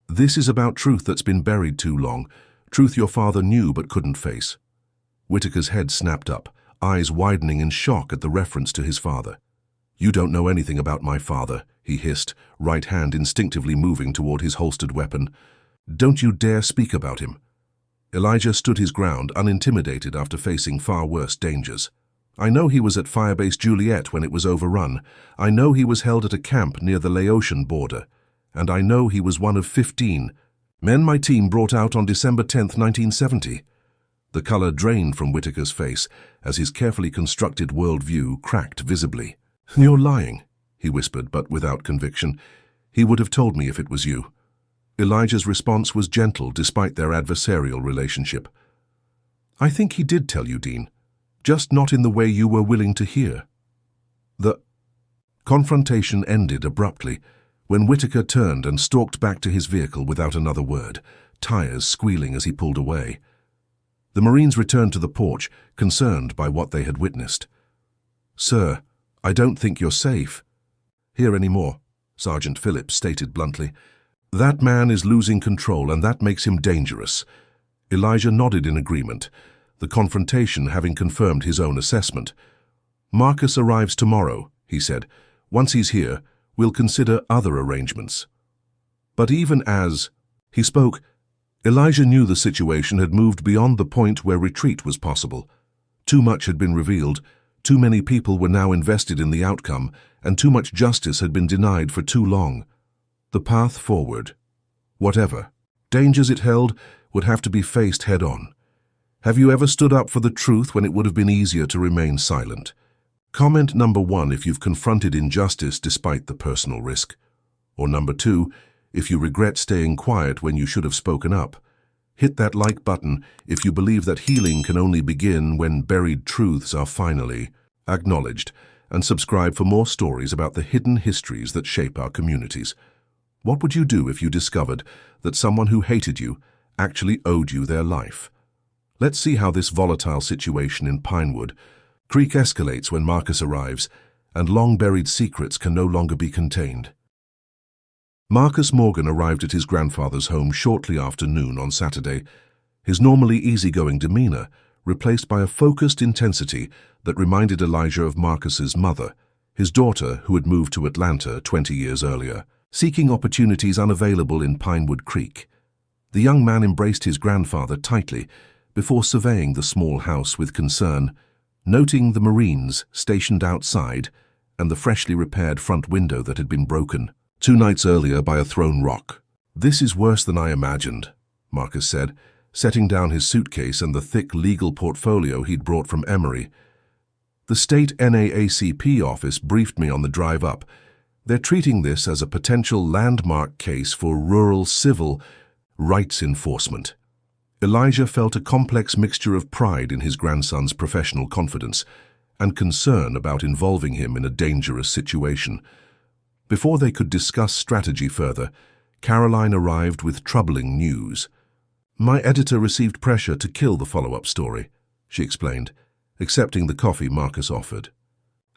[SPEAKER 1] "This is about truth that's been buried too long, truth your father knew but couldn't face." Whitaker's head snapped up, eyes widening in shock at the reference to his father. "You don't know anything about my father," he hissed, right hand instinctively moving toward his holstered weapon. "Don't you dare speak about him." Elijah stood his ground, unintimidated after facing far worse dangers. "I know he was at Firebase Juliet when it was overrun. I know he was held at a camp near the Laotian border. And I know he was one of 15 men my team brought out on December 10th, 1970. The color drained from Whitaker's face as his carefully constructed worldview cracked visibly. "You're lying," he whispered, but without conviction. "He would have told me if it was you." Elijah's response was gentle despite their adversarial relationship. "I think he did tell you, Dean. Just not in the way you were willing to hear." The confrontation ended abruptly when Whitaker turned and stalked back to his vehicle without another word, tires squealing as he pulled away. The Marines returned to the porch, concerned by what they had witnessed. "Sir, I don't think you're safe here anymore," Sergeant Phillips stated bluntly. "That man is losing control, and that makes him dangerous." Elijah nodded in agreement, the confrontation having confirmed his own assessment. "Marcus arrives tomorrow," he said. "Once he's here, we'll consider other arrangements." But even as he spoke, Elijah knew the situation had moved beyond the point where retreat was possible. Too much had been revealed, too many people were now invested in the outcome, and too much justice had been denied for too long. The path forward, whatever dangers it held, would have to be faced head-on. Have you ever stood up for the truth when it would have been easier to remain silent? Comment number 1 if you've confronted injustice despite the personal risk. Or number 2, if you regret staying quiet when you should have spoken up. Hit that like button if you believe that healing can only begin when buried truths are finally acknowledged, and subscribe for more stories about the hidden histories that shape our communities. What would you do if you discovered that someone who hated you actually owed you their life? Let's see how this volatile situation in Pinewood Creek escalates when Marcus arrives, and long-buried secrets can no longer be contained. Marcus Morgan arrived at his grandfather's home shortly after noon on Saturday, his normally easygoing demeanor replaced by a focused intensity that reminded Elijah of Marcus's mother, his daughter who had moved to Atlanta 20 years earlier, seeking opportunities unavailable in Pinewood Creek. The young man embraced his grandfather tightly before surveying the small house with concern, noting the Marines stationed outside and the freshly repaired front window that had been broken 2 nights earlier by a thrown rock. "This is worse than I imagined," Marcus said, setting down his suitcase and the thick legal portfolio he'd brought from Emory. "The state NAACP office briefed me on the drive up. They're treating this as a potential landmark case for rural civil rights enforcement." Elijah felt a complex mixture of pride in his grandson's professional confidence and concern about involving him in a dangerous situation. Before they could discuss strategy further, Caroline arrived with troubling news. "My editor received pressure to kill the follow-up story," she explained, accepting the coffee Marcus offered.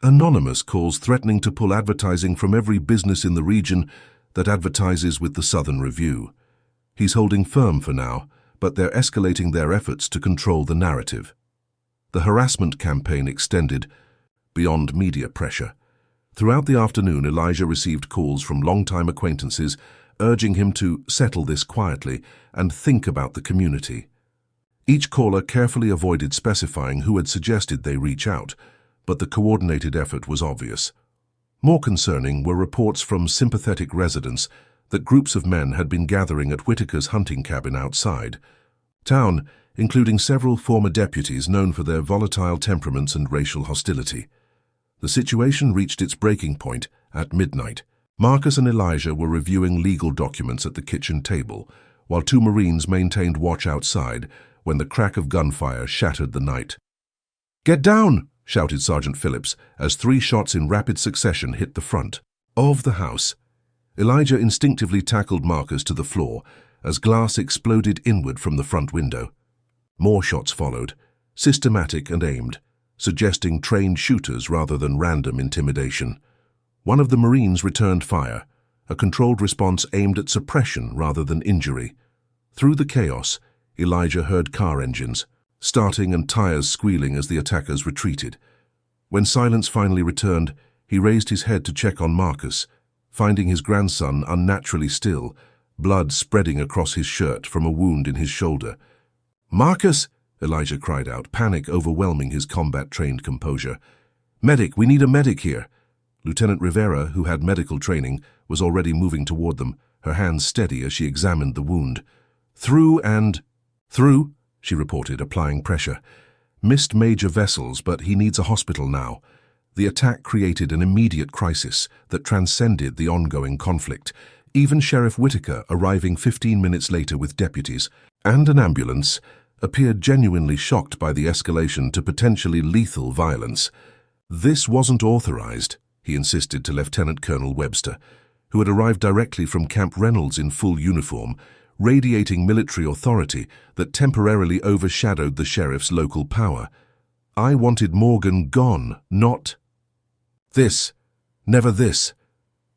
[SPEAKER 1] "Anonymous calls threatening to pull advertising from every business in the region that advertises with the Southern Review. He's holding firm for now, but they're escalating their efforts to control the narrative." The harassment campaign extended beyond media pressure. Throughout the afternoon, Elijah received calls from longtime acquaintances urging him to settle this quietly and think about the community. Each caller carefully avoided specifying who had suggested they reach out, but the coordinated effort was obvious. More concerning were reports from sympathetic residents that groups of men had been gathering at Whitaker's hunting cabin outside town, including several former deputies known for their volatile temperaments and racial hostility. The situation reached its breaking point at midnight. Marcus and Elijah were reviewing legal documents at the kitchen table, while two Marines maintained watch outside when the crack of gunfire shattered the night. "Get down!" shouted Sergeant Phillips as 3 shots in rapid succession hit the front of the house. Elijah instinctively tackled Marcus to the floor as glass exploded inward from the front window. More shots followed, systematic and aimed, suggesting trained shooters rather than random intimidation. One of the Marines returned fire, a controlled response aimed at suppression rather than injury. Through the chaos, Elijah heard car engines starting and tires squealing as the attackers retreated. When silence finally returned, he raised his head to check on Marcus, finding his grandson unnaturally still, blood spreading across his shirt from a wound in his shoulder. "Marcus!" Elijah cried out, panic overwhelming his combat-trained composure. "Medic, we need a medic here." Lieutenant Rivera, who had medical training, was already moving toward them, her hands steady as she examined the wound. "Through," she reported, applying pressure. "Missed major vessels, but he needs a hospital now." The attack created an immediate crisis that transcended the ongoing conflict. Even Sheriff Whitaker, arriving 15 minutes later with deputies and an ambulance, appeared genuinely shocked by the escalation to potentially lethal violence. "This wasn't authorized," he insisted to Lieutenant Colonel Webster, who had arrived directly from Camp Reynolds in full uniform, radiating military authority that temporarily overshadowed the sheriff's local power. "I wanted Morgan gone, not this. Never this."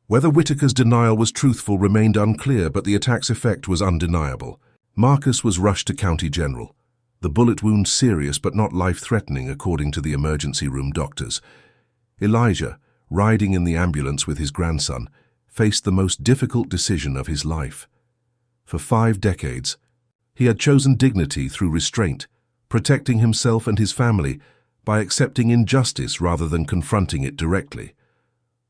[SPEAKER 1] Whether Whitaker's denial was truthful remained unclear, but the attack's effect was undeniable. Marcus was rushed to County General. The bullet wound serious but not life-threatening, according to the emergency room doctors. Elijah, riding in the ambulance with his grandson, faced the most difficult decision of his life. For 5 decades, he had chosen dignity through restraint, protecting himself and his family by accepting injustice rather than confronting it directly.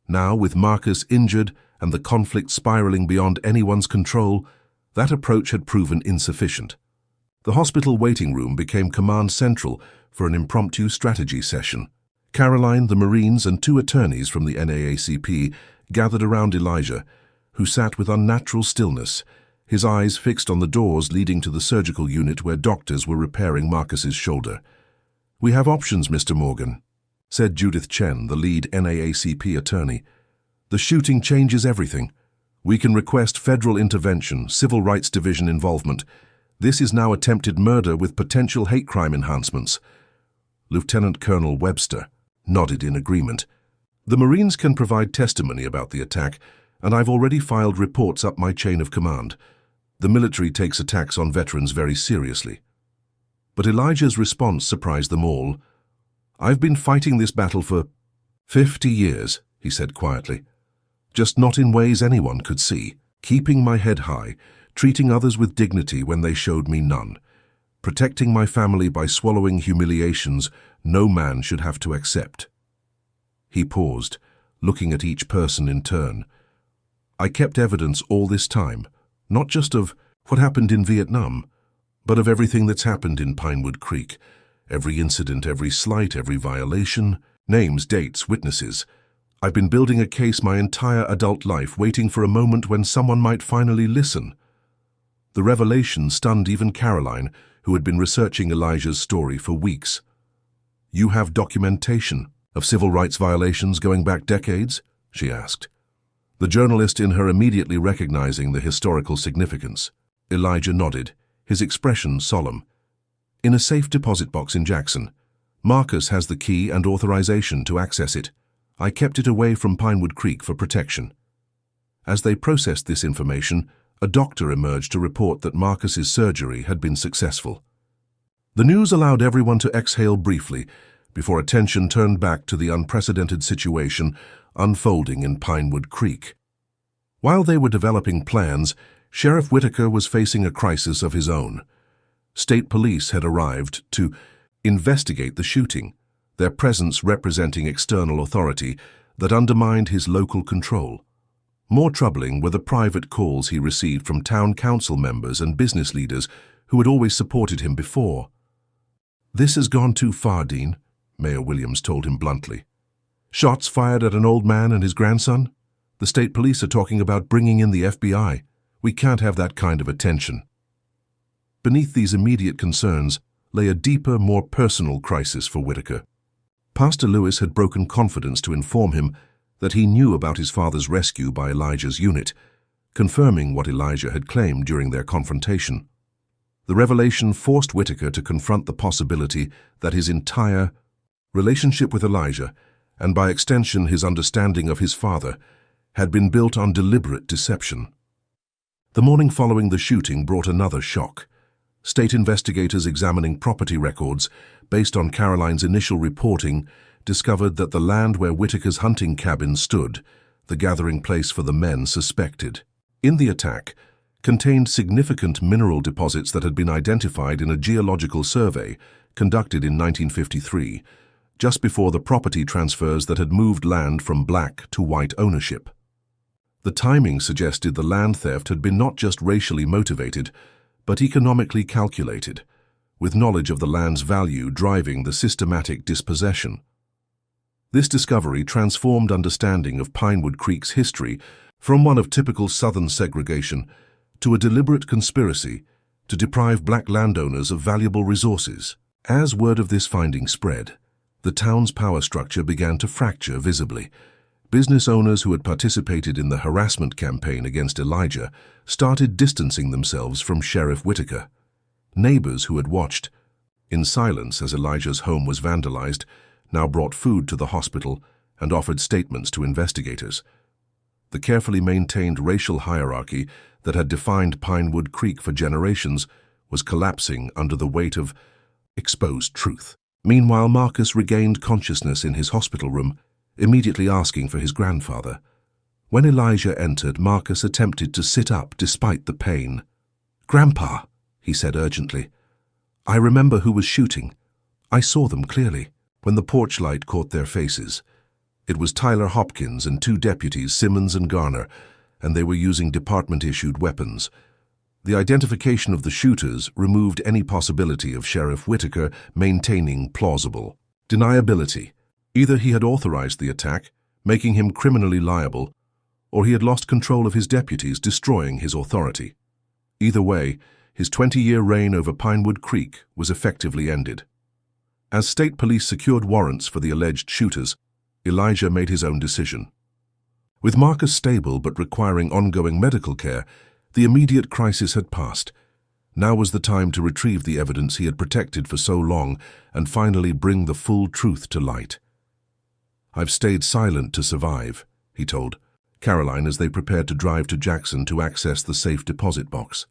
[SPEAKER 1] Now, with Marcus injured and the conflict spiraling beyond anyone's control, that approach had proven insufficient. The hospital waiting room became command central for an impromptu strategy session. Caroline, the Marines, and 2 attorneys from the NAACP gathered around Elijah, who sat with unnatural stillness, his eyes fixed on the doors leading to the surgical unit where doctors were repairing Marcus's shoulder. "We have options, Mr. Morgan," said Judith Chen, the lead NAACP attorney. "The shooting changes everything. We can request federal intervention, Civil Rights Division involvement. This is now attempted murder with potential hate crime enhancements." Lieutenant Colonel Webster nodded in agreement. "The Marines can provide testimony about the attack, and I've already filed reports up my chain of command. The military takes attacks on veterans very seriously." But Elijah's response surprised them all. "I've been fighting this battle for 50 years, he said quietly. "Just not in ways anyone could see. Keeping my head high, treating others with dignity when they showed me none. Protecting my family by swallowing humiliations no man should have to accept." He paused, looking at each person in turn. "I kept evidence all this time, not just of what happened in Vietnam, but of everything that's happened in Pinewood Creek. Every incident, every slight, every violation. Names, dates, witnesses. I've been building a case my entire adult life, waiting for a moment when someone might finally listen." The revelation stunned even Caroline, who had been researching Elijah's story for weeks. "You have documentation of civil rights violations going back decades?" she asked. The journalist in her immediately recognizing the historical significance. Elijah nodded, his expression solemn. "In a safe deposit box in Jackson. Marcus has the key and authorization to access it. I kept it away from Pinewood Creek for protection." As they processed this information, a doctor emerged to report that Marcus's surgery had been successful. The news allowed everyone to exhale briefly before attention turned back to the unprecedented situation unfolding in Pinewood Creek. While they were developing plans, Sheriff Whitaker was facing a crisis of his own. State police had arrived to investigate the shooting, their presence representing external authority that undermined his local control. More troubling were the private calls he received from town council members and business leaders who had always supported him before. "This has gone too far, Dean," Mayor Williams told him bluntly. "Shots fired at an old man and his grandson? The state police are talking about bringing in the FBI. We can't have that kind of attention." Beneath these immediate concerns lay a deeper, more personal crisis for Whitaker. Pastor Lewis had broken confidence to inform him that he knew about his father's rescue by Elijah's unit, confirming what Elijah had claimed during their confrontation. The revelation forced Whitaker to confront the possibility that his entire relationship with Elijah, and by extension his understanding of his father, had been built on deliberate deception. The morning following the shooting brought another shock. State investigators examining property records, based on Caroline's initial reporting, discovered that the land where Whitaker's hunting cabin stood, the gathering place for the men suspected in the attack, contained significant mineral deposits that had been identified in a geological survey conducted in 1953, just before the property transfers that had moved land from black to white ownership. The timing suggested the land theft had been not just racially motivated, but economically calculated, with knowledge of the land's value driving the systematic dispossession. This discovery transformed understanding of Pinewood Creek's history from one of typical Southern segregation to a deliberate conspiracy to deprive black landowners of valuable resources. As word of this finding spread, the town's power structure began to fracture visibly. Business owners who had participated in the harassment campaign against Elijah started distancing themselves from Sheriff Whitaker. Neighbors who had watched in silence as Elijah's home was vandalized now brought food to the hospital and offered statements to investigators. The carefully maintained racial hierarchy that had defined Pinewood Creek for generations was collapsing under the weight of exposed truth. Meanwhile, Marcus regained consciousness in his hospital room, immediately asking for his grandfather. When Elijah entered, Marcus attempted to sit up despite the pain. "Grandpa," he said urgently, "I remember who was shooting. I saw them clearly." When the porch light caught their faces, it was Tyler Hopkins and two deputies, Simmons and Garner, and they were using department-issued weapons. The identification of the shooters removed any possibility of Sheriff Whitaker maintaining plausible deniability. Either he had authorized the attack, making him criminally liable, or he had lost control of his deputies, destroying his authority. Either way, his 20-year reign over Pinewood Creek was effectively ended. As state police secured warrants for the alleged shooters, Elijah made his own decision. With Marcus stable but requiring ongoing medical care, the immediate crisis had passed. Now was the time to retrieve the evidence he had protected for so long and finally bring the full truth to light. "I've stayed silent to survive," he told Caroline as they prepared to drive to Jackson to access the safe deposit box.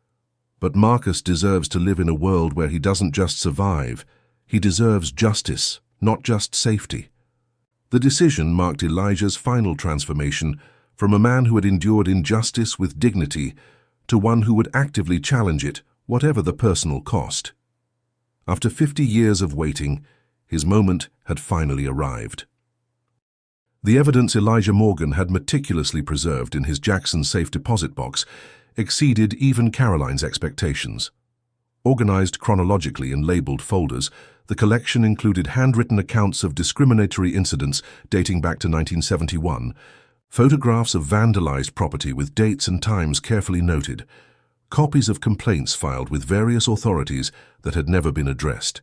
[SPEAKER 1] "But Marcus deserves to live in a world where he doesn't just survive. He deserves justice, not just safety." The decision marked Elijah's final transformation from a man who had endured injustice with dignity to one who would actively challenge it, whatever the personal cost. After 50 years of waiting, his moment had finally arrived. The evidence Elijah Morgan had meticulously preserved in his Jackson safe deposit box exceeded even Caroline's expectations. Organized chronologically in labeled folders, the collection included handwritten accounts of discriminatory incidents dating back to 1971, photographs of vandalized property with dates and times carefully noted, copies of complaints filed with various authorities that had never been addressed,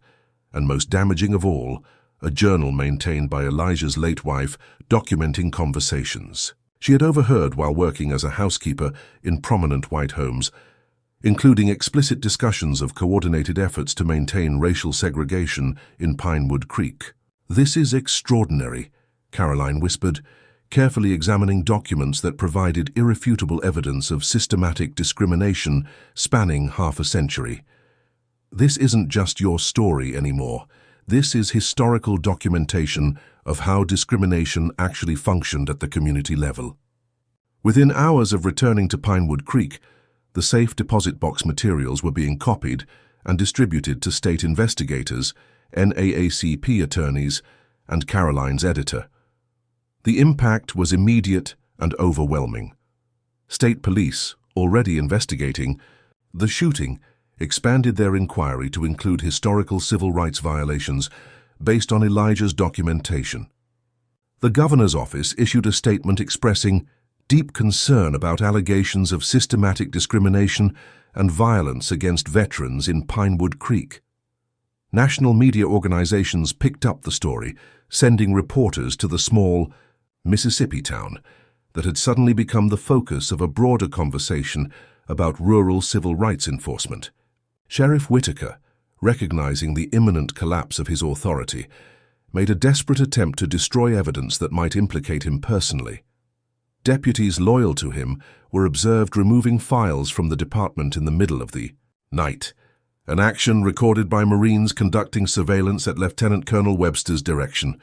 [SPEAKER 1] and most damaging of all, a journal maintained by Elijah's late wife documenting conversations she had overheard while working as a housekeeper in prominent white homes, including explicit discussions of coordinated efforts to maintain racial segregation in Pinewood Creek. "This is extraordinary," Caroline whispered, carefully examining documents that provided irrefutable evidence of systematic discrimination spanning half a century. "This isn't just your story anymore. This is historical documentation of how discrimination actually functioned at the community level." Within hours of returning to Pinewood Creek, the safe deposit box materials were being copied and distributed to state investigators, NAACP attorneys, and Caroline's editor. The impact was immediate and overwhelming. State police, already investigating the shooting, expanded their inquiry to include historical civil rights violations based on Elijah's documentation. The governor's office issued a statement expressing deep concern about allegations of systematic discrimination and violence against veterans in Pinewood Creek. National media organizations picked up the story, sending reporters to the small Mississippi town that had suddenly become the focus of a broader conversation about rural civil rights enforcement. Sheriff Whitaker, recognizing the imminent collapse of his authority, made a desperate attempt to destroy evidence that might implicate him personally. Deputies loyal to him were observed removing files from the department in the middle of the night, an action recorded by Marines conducting surveillance at Lieutenant Colonel Webster's direction.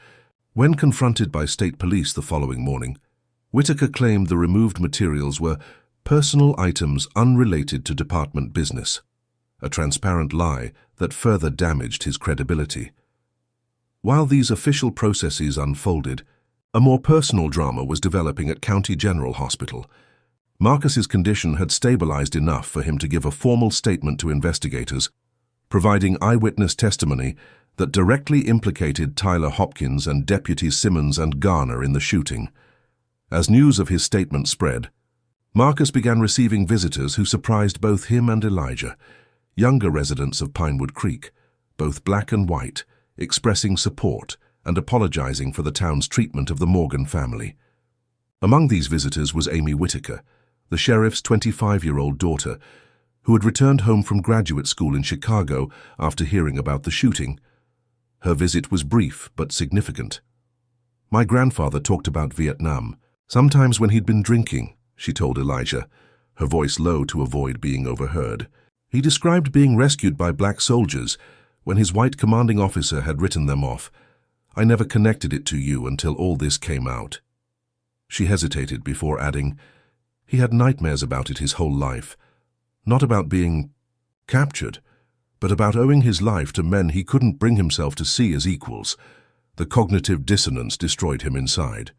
[SPEAKER 1] When confronted by state police the following morning, Whitaker claimed the removed materials were personal items unrelated to department business, a transparent lie that further damaged his credibility. While these official processes unfolded, a more personal drama was developing at County General Hospital. Marcus's condition had stabilized enough for him to give a formal statement to investigators, providing eyewitness testimony that directly implicated Tyler Hopkins and Deputies Simmons and Garner in the shooting. As news of his statement spread, Marcus began receiving visitors who surprised both him and Elijah, younger residents of Pinewood Creek, both black and white, expressing support and apologizing for the town's treatment of the Morgan family. Among these visitors was Amy Whitaker, the sheriff's 25-year-old daughter, who had returned home from graduate school in Chicago after hearing about the shooting. Her visit was brief but significant. "My grandfather talked about Vietnam, sometimes when he'd been drinking," she told Elijah, her voice low to avoid being overheard. "He described being rescued by black soldiers when his white commanding officer had written them off. I never connected it to you until all this came out." She hesitated before adding, "He had nightmares about it his whole life. Not about being captured, but about owing his life to men he couldn't bring himself to see as equals. The cognitive dissonance destroyed him inside."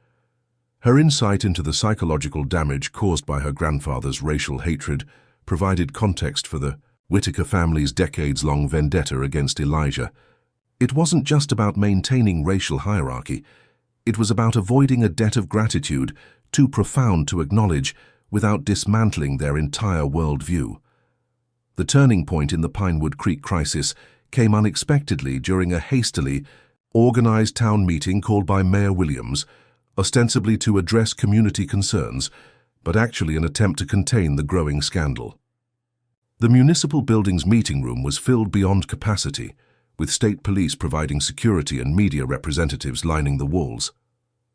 [SPEAKER 1] Her insight into the psychological damage caused by her grandfather's racial hatred provided context for the Whitaker family's decades-long vendetta against Elijah. It wasn't just about maintaining racial hierarchy. It was about avoiding a debt of gratitude too profound to acknowledge without dismantling their entire worldview. The turning point in the Pinewood Creek crisis came unexpectedly during a hastily organized town meeting called by Mayor Williams, ostensibly to address community concerns, but actually an attempt to contain the growing scandal. The municipal building's meeting room was filled beyond capacity, with state police providing security and media representatives lining the walls.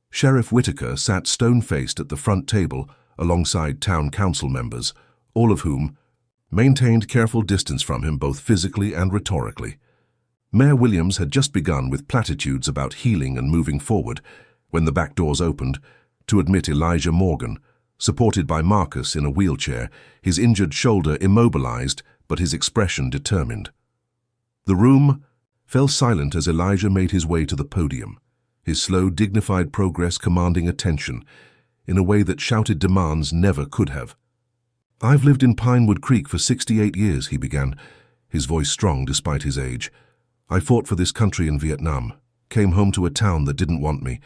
[SPEAKER 1] Sheriff Whitaker sat stone-faced at the front table alongside town council members, all of whom maintained careful distance from him both physically and rhetorically. Mayor Williams had just begun with platitudes about healing and moving forward when the back doors opened to admit Elijah Morgan, supported by Marcus in a wheelchair, his injured shoulder immobilized but his expression determined. The room fell silent as Elijah made his way to the podium, his slow, dignified progress commanding attention in a way that shouted demands never could have. "I've lived in Pinewood Creek for 68 years, he began, his voice strong despite his age. "I fought for this country in Vietnam, came home to a town that didn't want me,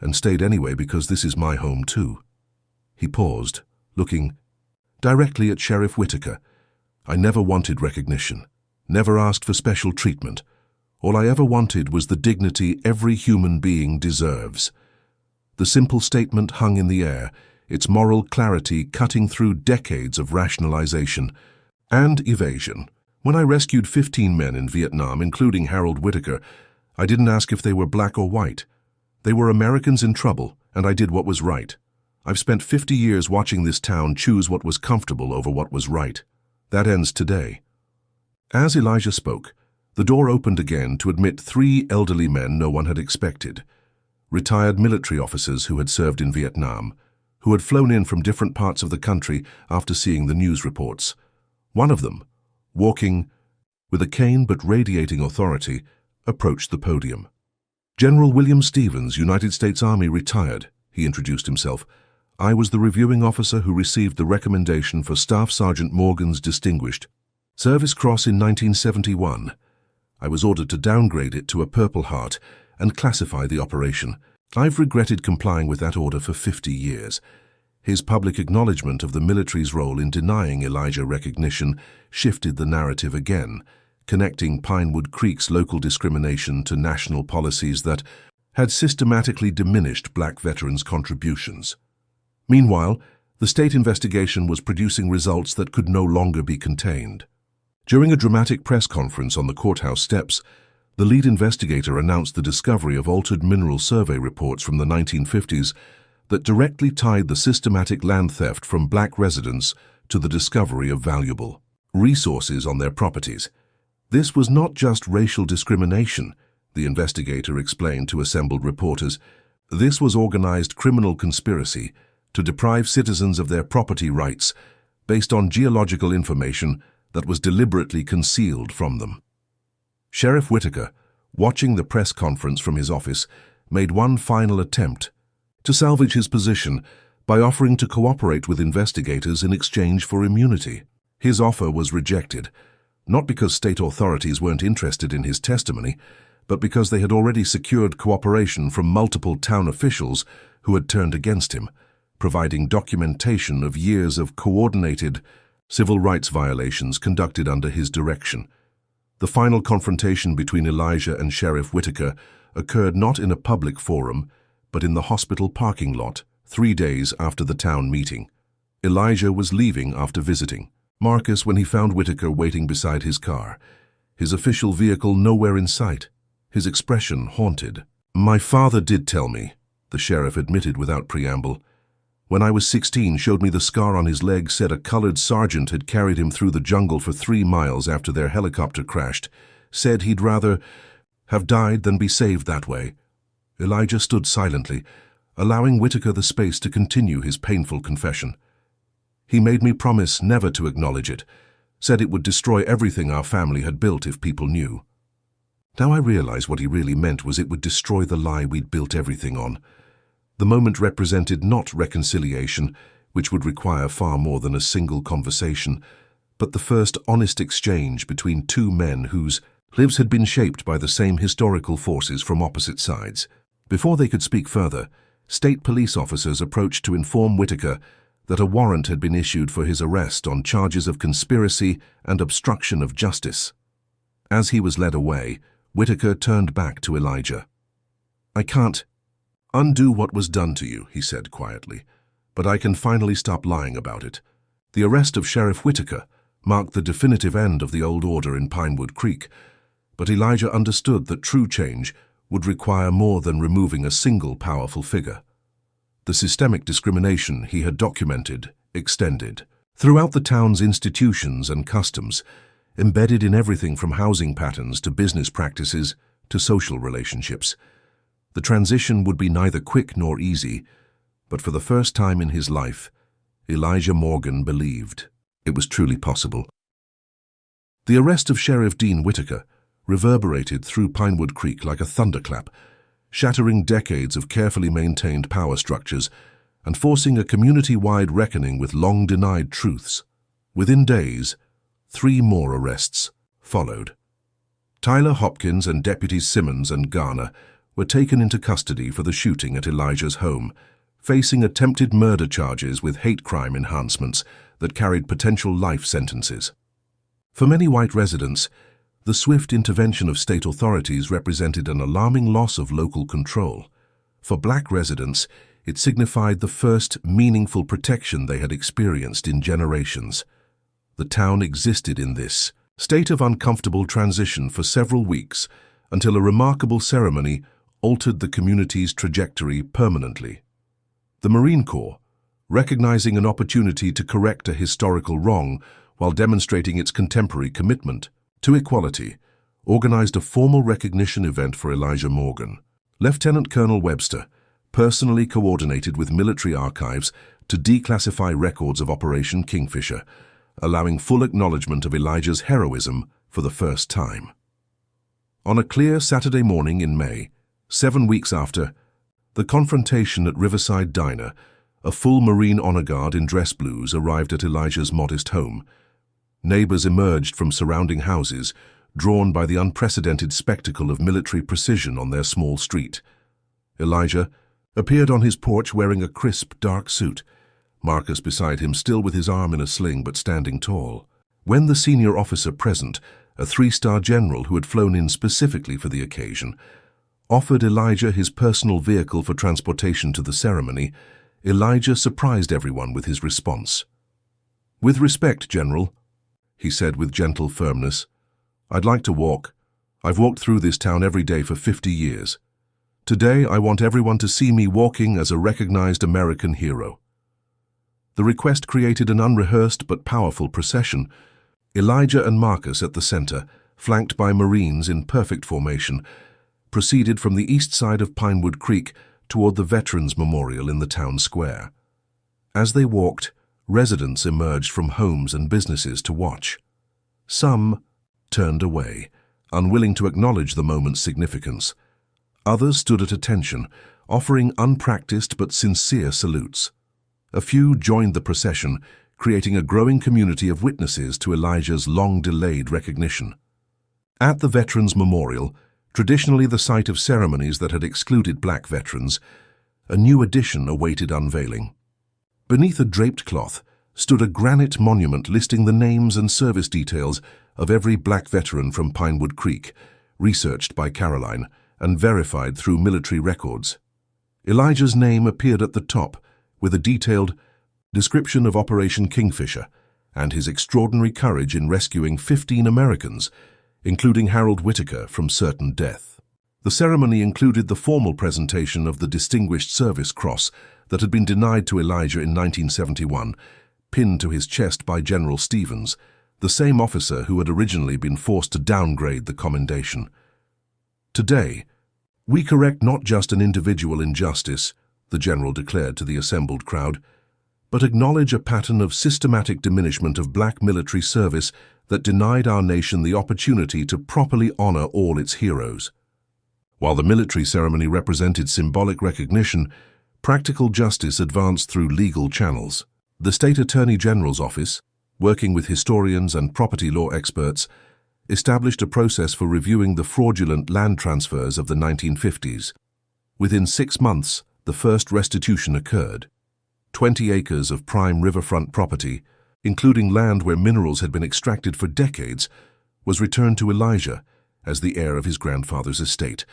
[SPEAKER 1] and stayed anyway because this is my home too." He paused, looking directly at Sheriff Whitaker, I never wanted recognition, never asked for special treatment. All I ever wanted was the dignity every human being deserves. The simple statement hung in the air, its moral clarity cutting through decades of rationalization and evasion. When I rescued 15 men in Vietnam, including Harold Whittaker, I didn't ask if they were black or white. They were Americans in trouble, and I did what was right. I've spent 50 years watching this town choose what was comfortable over what was right. That ends today. As Elijah spoke, the door opened again to admit 3 elderly men no one had expected. Retired military officers who had served in Vietnam, who had flown in from different parts of the country after seeing the news reports. One of them, walking with a cane but radiating authority, approached the podium. General William Stevens, United States Army, retired, he introduced himself. I was the reviewing officer who received the recommendation for Staff Sergeant Morgan's Distinguished Service Cross in 1971. I was ordered to downgrade it to a Purple Heart and classify the operation. I've regretted complying with that order for 50 years. His public acknowledgement of the military's role in denying Elijah recognition shifted the narrative again, connecting Pinewood Creek's local discrimination to national policies that had systematically diminished black veterans' contributions. Meanwhile, the state investigation was producing results that could no longer be contained. During a dramatic press conference on the courthouse steps, the lead investigator announced the discovery of altered mineral survey reports from the 1950s that directly tied the systematic land theft from black residents to the discovery of valuable resources on their properties. This was not just racial discrimination, the investigator explained to assembled reporters. This was organized criminal conspiracy to deprive citizens of their property rights based on geological information that was deliberately concealed from them. Sheriff Whittaker, watching the press conference from his office, made one final attempt to salvage his position by offering to cooperate with investigators in exchange for immunity. His offer was rejected, not because state authorities weren't interested in his testimony, but because they had already secured cooperation from multiple town officials who had turned against him, providing documentation of years of coordinated civil rights violations conducted under his direction. The final confrontation between Elijah and Sheriff Whittaker occurred not in a public forum, but in the hospital parking lot, 3 days after the town meeting. Elijah was leaving after visiting Marcus when he found Whittaker waiting beside his car, his official vehicle nowhere in sight, his expression haunted. "My father did tell me," the sheriff admitted without preamble. "When I was 16, showed me the scar on his leg, said a colored sergeant had carried him through the jungle for 3 miles after their helicopter crashed, said he'd rather have died than be saved that way." Elijah stood silently, allowing Whittaker the space to continue his painful confession. "He made me promise never to acknowledge it, said it would destroy everything our family had built if people knew." Now I realize what he really meant was it would destroy the lie we'd built everything on. The moment represented not reconciliation, which would require far more than a single conversation, but the first honest exchange between 2 men whose lives had been shaped by the same historical forces from opposite sides. Before they could speak further, state police officers approached to inform Whittaker that a warrant had been issued for his arrest on charges of conspiracy and obstruction of justice. As he was led away, Whittaker turned back to Elijah. "I can't undo what was done to you," he said quietly, "but I can finally stop lying about it." The arrest of Sheriff Whittaker marked the definitive end of the old order in Pinewood Creek, but Elijah understood that true change would require more than removing a single powerful figure. The systemic discrimination he had documented extended throughout the town's institutions and customs, embedded in everything from housing patterns to business practices to social relationships. The transition would be neither quick nor easy, but for the first time in his life, Elijah Morgan believed it was truly possible. The arrest of Sheriff Dean Whittaker reverberated through Pinewood Creek like a thunderclap, shattering decades of carefully maintained power structures and forcing a community-wide reckoning with long-denied truths. Within days, 3 more arrests followed. Tyler Hopkins and Deputies Simmons and Garner were taken into custody for the shooting at Elijah's home, facing attempted murder charges with hate crime enhancements that carried potential life sentences. For many white residents, the swift intervention of state authorities represented an alarming loss of local control. For black residents, it signified the first meaningful protection they had experienced in generations. The town existed in this state of uncomfortable transition for several weeks until a remarkable ceremony altered the community's trajectory permanently. The Marine Corps, recognizing an opportunity to correct a historical wrong while demonstrating its contemporary commitment to equality, organized a formal recognition event for Elijah Morgan. Lieutenant Colonel Webster personally coordinated with military archives to declassify records of Operation Kingfisher, allowing full acknowledgement of Elijah's heroism for the first time. On a clear Saturday morning in May, 7 weeks after the confrontation at Riverside Diner, a full Marine honor guard in dress blues arrived at Elijah's modest home. Neighbors emerged from surrounding houses, drawn by the unprecedented spectacle of military precision on their small street. Elijah appeared on his porch wearing a crisp, dark suit, Marcus beside him still with his arm in a sling but standing tall. When the senior officer present, a 3-star general who had flown in specifically for the occasion, offered Elijah his personal vehicle for transportation to the ceremony, Elijah surprised everyone with his response. "With respect, General," he said with gentle firmness, "I'd like to walk. I've walked through this town every day for 50 years. Today, I want everyone to see me walking as a recognized American hero." The request created an unrehearsed but powerful procession. Elijah and Marcus at the center, flanked by Marines in perfect formation, proceeded from the east side of Pinewood Creek toward the Veterans Memorial in the town square. As they walked, residents emerged from homes and businesses to watch. Some turned away, unwilling to acknowledge the moment's significance. Others stood at attention, offering unpracticed but sincere salutes. A few joined the procession, creating a growing community of witnesses to Elijah's long-delayed recognition. At the Veterans Memorial, traditionally the site of ceremonies that had excluded black veterans, a new addition awaited unveiling. Beneath a draped cloth stood a granite monument listing the names and service details of every black veteran from Pinewood Creek, researched by Caroline and verified through military records. Elijah's name appeared at the top, with a detailed description of Operation Kingfisher and his extraordinary courage in rescuing 15 Americans, including Harold Whitaker, from certain death. The ceremony included the formal presentation of the Distinguished Service Cross that had been denied to Elijah in 1971, pinned to his chest by General Stevens, the same officer who had originally been forced to downgrade the commendation. "Today, we correct not just an individual injustice," the general declared to the assembled crowd, "but acknowledge a pattern of systematic diminishment of black military service that denied our nation the opportunity to properly honor all its heroes." While the military ceremony represented symbolic recognition, practical justice advanced through legal channels. The State Attorney General's office, working with historians and property law experts, established a process for reviewing the fraudulent land transfers of the 1950s. Within 6 months, the first restitution occurred. 20 acres of prime riverfront property, including land where minerals had been extracted for decades, was returned to Elijah as the heir of his grandfather's estate,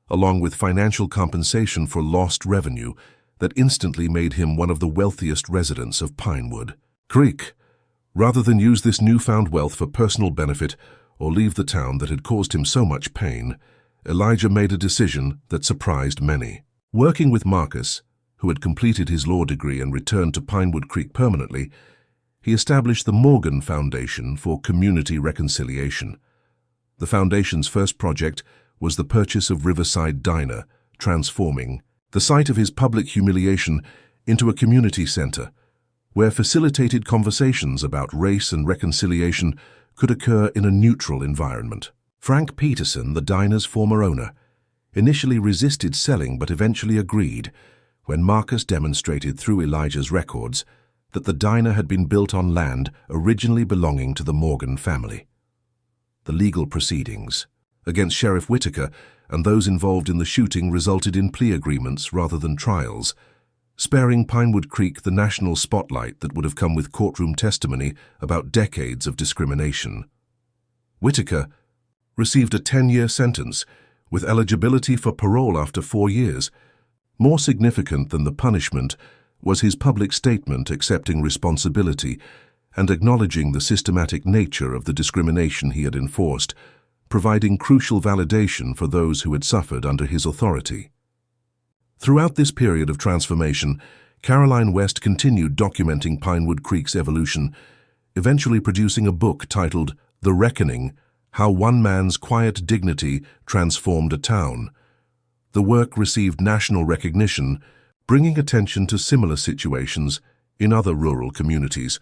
[SPEAKER 1] along with financial compensation for lost revenue that instantly made him one of the wealthiest residents of Pinewood Creek. Rather than use this newfound wealth for personal benefit or leave the town that had caused him so much pain, Elijah made a decision that surprised many. Working with Marcus, who had completed his law degree and returned to Pinewood Creek permanently, he established the Morgan Foundation for Community Reconciliation. The foundation's first project was the purchase of Riverside Diner, transforming the site of his public humiliation into a community center, where facilitated conversations about race and reconciliation could occur in a neutral environment. Frank Peterson, the diner's former owner, initially resisted selling but eventually agreed when Marcus demonstrated through Elijah's records that the diner had been built on land originally belonging to the Morgan family. The legal proceedings against Sheriff Whitaker and those involved in the shooting resulted in plea agreements rather than trials, sparing Pinewood Creek the national spotlight that would have come with courtroom testimony about decades of discrimination. Whitaker received a 10-year sentence, with eligibility for parole after 4 years. More significant than the punishment was his public statement accepting responsibility and acknowledging the systematic nature of the discrimination he had enforced, providing crucial validation for those who had suffered under his authority. Throughout this period of transformation, Caroline West continued documenting Pinewood Creek's evolution, eventually producing a book titled The Reckoning: How One Man's Quiet Dignity Transformed a Town. The work received national recognition, bringing attention to similar situations in other rural communities,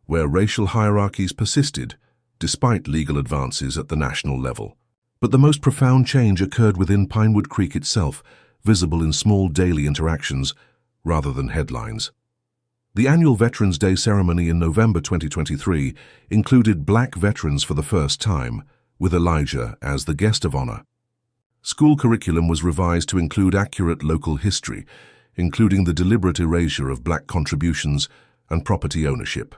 [SPEAKER 1] where racial hierarchies persisted, despite legal advances at the national level. But the most profound change occurred within Pinewood Creek itself, visible in small daily interactions rather than headlines. The annual Veterans Day ceremony in November 2023 included Black veterans for the first time, with Elijah as the guest of honor. School curriculum was revised to include accurate local history, including the deliberate erasure of Black contributions and property ownership.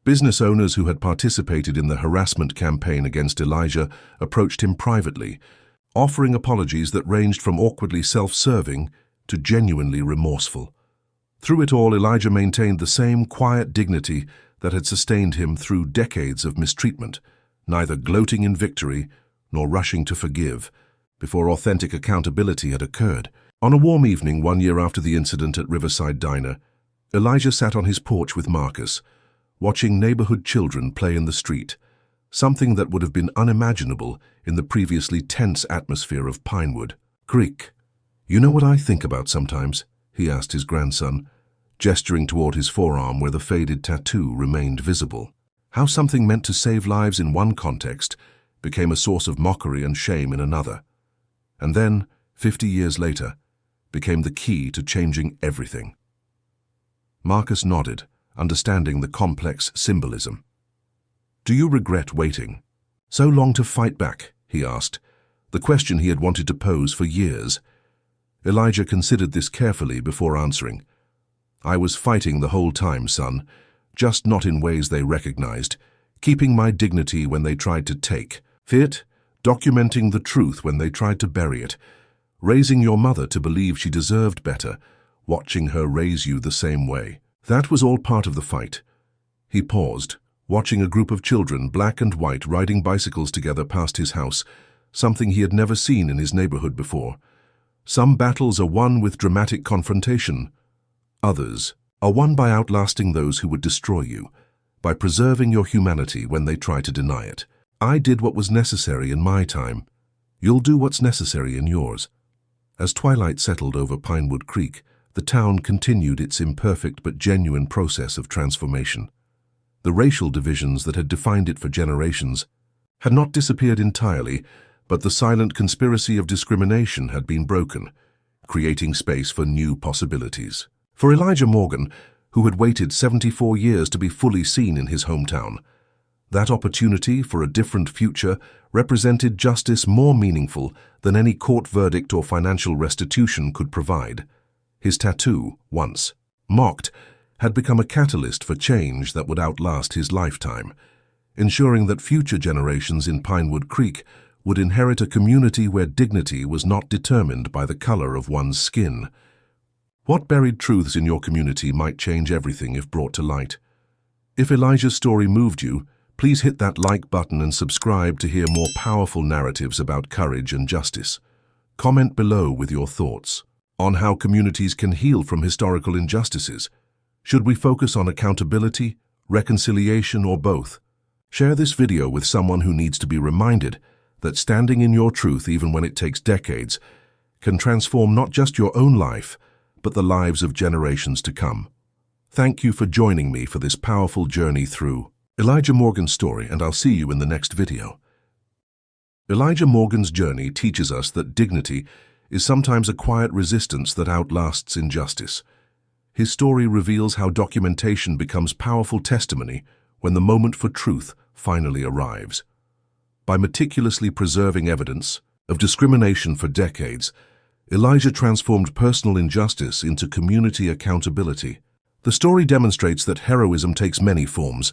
[SPEAKER 1] Business owners who had participated in the harassment campaign against Elijah approached him privately, offering apologies that ranged from awkwardly self-serving to genuinely remorseful. Through it all, Elijah maintained the same quiet dignity that had sustained him through decades of mistreatment, neither gloating in victory nor rushing to forgive before authentic accountability had occurred. On a warm evening 1 year after the incident at Riverside Diner, Elijah sat on his porch with Marcus, watching neighborhood children play in the street, something that would have been unimaginable in the previously tense atmosphere of Pinewood Creek. "You know what I think about sometimes?" he asked his grandson, gesturing toward his forearm where the faded tattoo remained visible. How something meant to save lives in one context became a source of mockery and shame in another, and then, 50 years later, became the key to changing everything. Marcus nodded, understanding the complex symbolism. "Do you regret waiting so long to fight back?" he asked, the question he had wanted to pose for years. Elijah considered this carefully before answering. "I was fighting the whole time, son, just not in ways they recognized, keeping my dignity when they tried to take it, documenting the truth when they tried to bury it, raising your mother to believe she deserved better, watching her raise you the same way. That was all part of the fight." He paused, watching a group of children, black and white, riding bicycles together past his house, something he had never seen in his neighborhood before. Some battles are won with dramatic confrontation. Others are won by outlasting those who would destroy you, by preserving your humanity when they try to deny it. I did what was necessary in my time. You'll do what's necessary in yours. As twilight settled over Pinewood Creek, the town continued its imperfect but genuine process of transformation. The racial divisions that had defined it for generations had not disappeared entirely, but the silent conspiracy of discrimination had been broken, creating space for new possibilities. For Elijah Morgan, who had waited 74 years to be fully seen in his hometown, that opportunity for a different future represented justice more meaningful than any court verdict or financial restitution could provide. His tattoo, once mocked, had become a catalyst for change that would outlast his lifetime, ensuring that future generations in Pinewood Creek would inherit a community where dignity was not determined by the color of one's skin. What buried truths in your community might change everything if brought to light? If Elijah's story moved you, please hit that like button and subscribe to hear more powerful narratives about courage and justice. Comment below with your thoughts on how communities can heal from historical injustices. Should we focus on accountability, reconciliation, or both? Share this video with someone who needs to be reminded that standing in your truth, even when it takes decades, can transform not just your own life, but the lives of generations to come. Thank you for joining me for this powerful journey through Elijah Morgan's story, and I'll see you in the next video. Elijah Morgan's journey teaches us that dignity is sometimes a quiet resistance that outlasts injustice. His story reveals how documentation becomes powerful testimony when the moment for truth finally arrives. By meticulously preserving evidence of discrimination for decades, Elijah transformed personal injustice into community accountability. The story demonstrates that heroism takes many forms,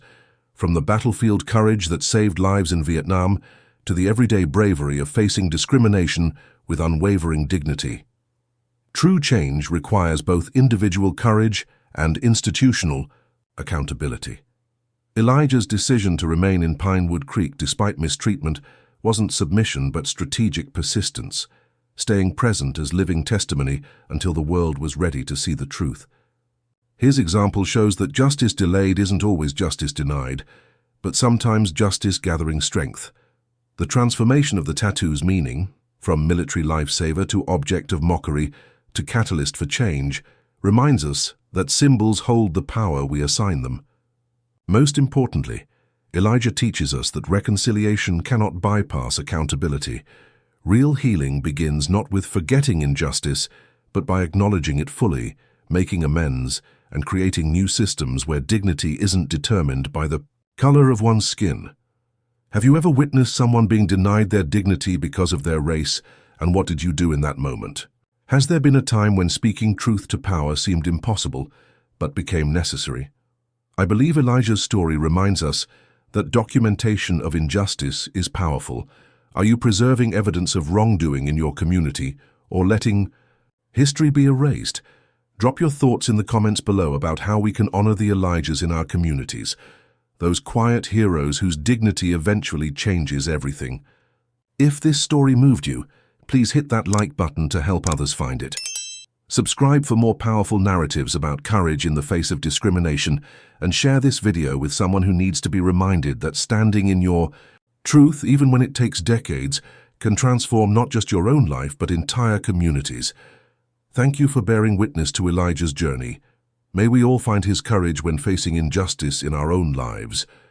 [SPEAKER 1] From the battlefield courage that saved lives in Vietnam to the everyday bravery of facing discrimination with unwavering dignity. True change requires both individual courage and institutional accountability. Elijah's decision to remain in Pinewood Creek despite mistreatment wasn't submission but strategic persistence, staying present as living testimony until the world was ready to see the truth. His example shows that justice delayed isn't always justice denied, but sometimes justice gathering strength. The transformation of the tattoo's meaning, from military lifesaver to object of mockery to catalyst for change, reminds us that symbols hold the power we assign them. Most importantly, Elijah teaches us that reconciliation cannot bypass accountability. Real healing begins not with forgetting injustice, but by acknowledging it fully, making amends, and creating new systems where dignity isn't determined by the color of one's skin. Have you ever witnessed someone being denied their dignity because of their race, and what did you do in that moment? Has there been a time when speaking truth to power seemed impossible, but became necessary? I believe Elijah's story reminds us that documentation of injustice is powerful. Are you preserving evidence of wrongdoing in your community, or letting history be erased? Drop your thoughts in the comments below about how we can honor the Elijahs in our communities, those quiet heroes whose dignity eventually changes everything. If this story moved you, please hit that like button to help others find it. Subscribe for more powerful narratives about courage in the face of discrimination, and share this video with someone who needs to be reminded that standing in your truth, even when it takes decades, can transform not just your own life but entire communities. Thank you for bearing witness to Elijah's journey. May we all find his courage when facing injustice in our own lives.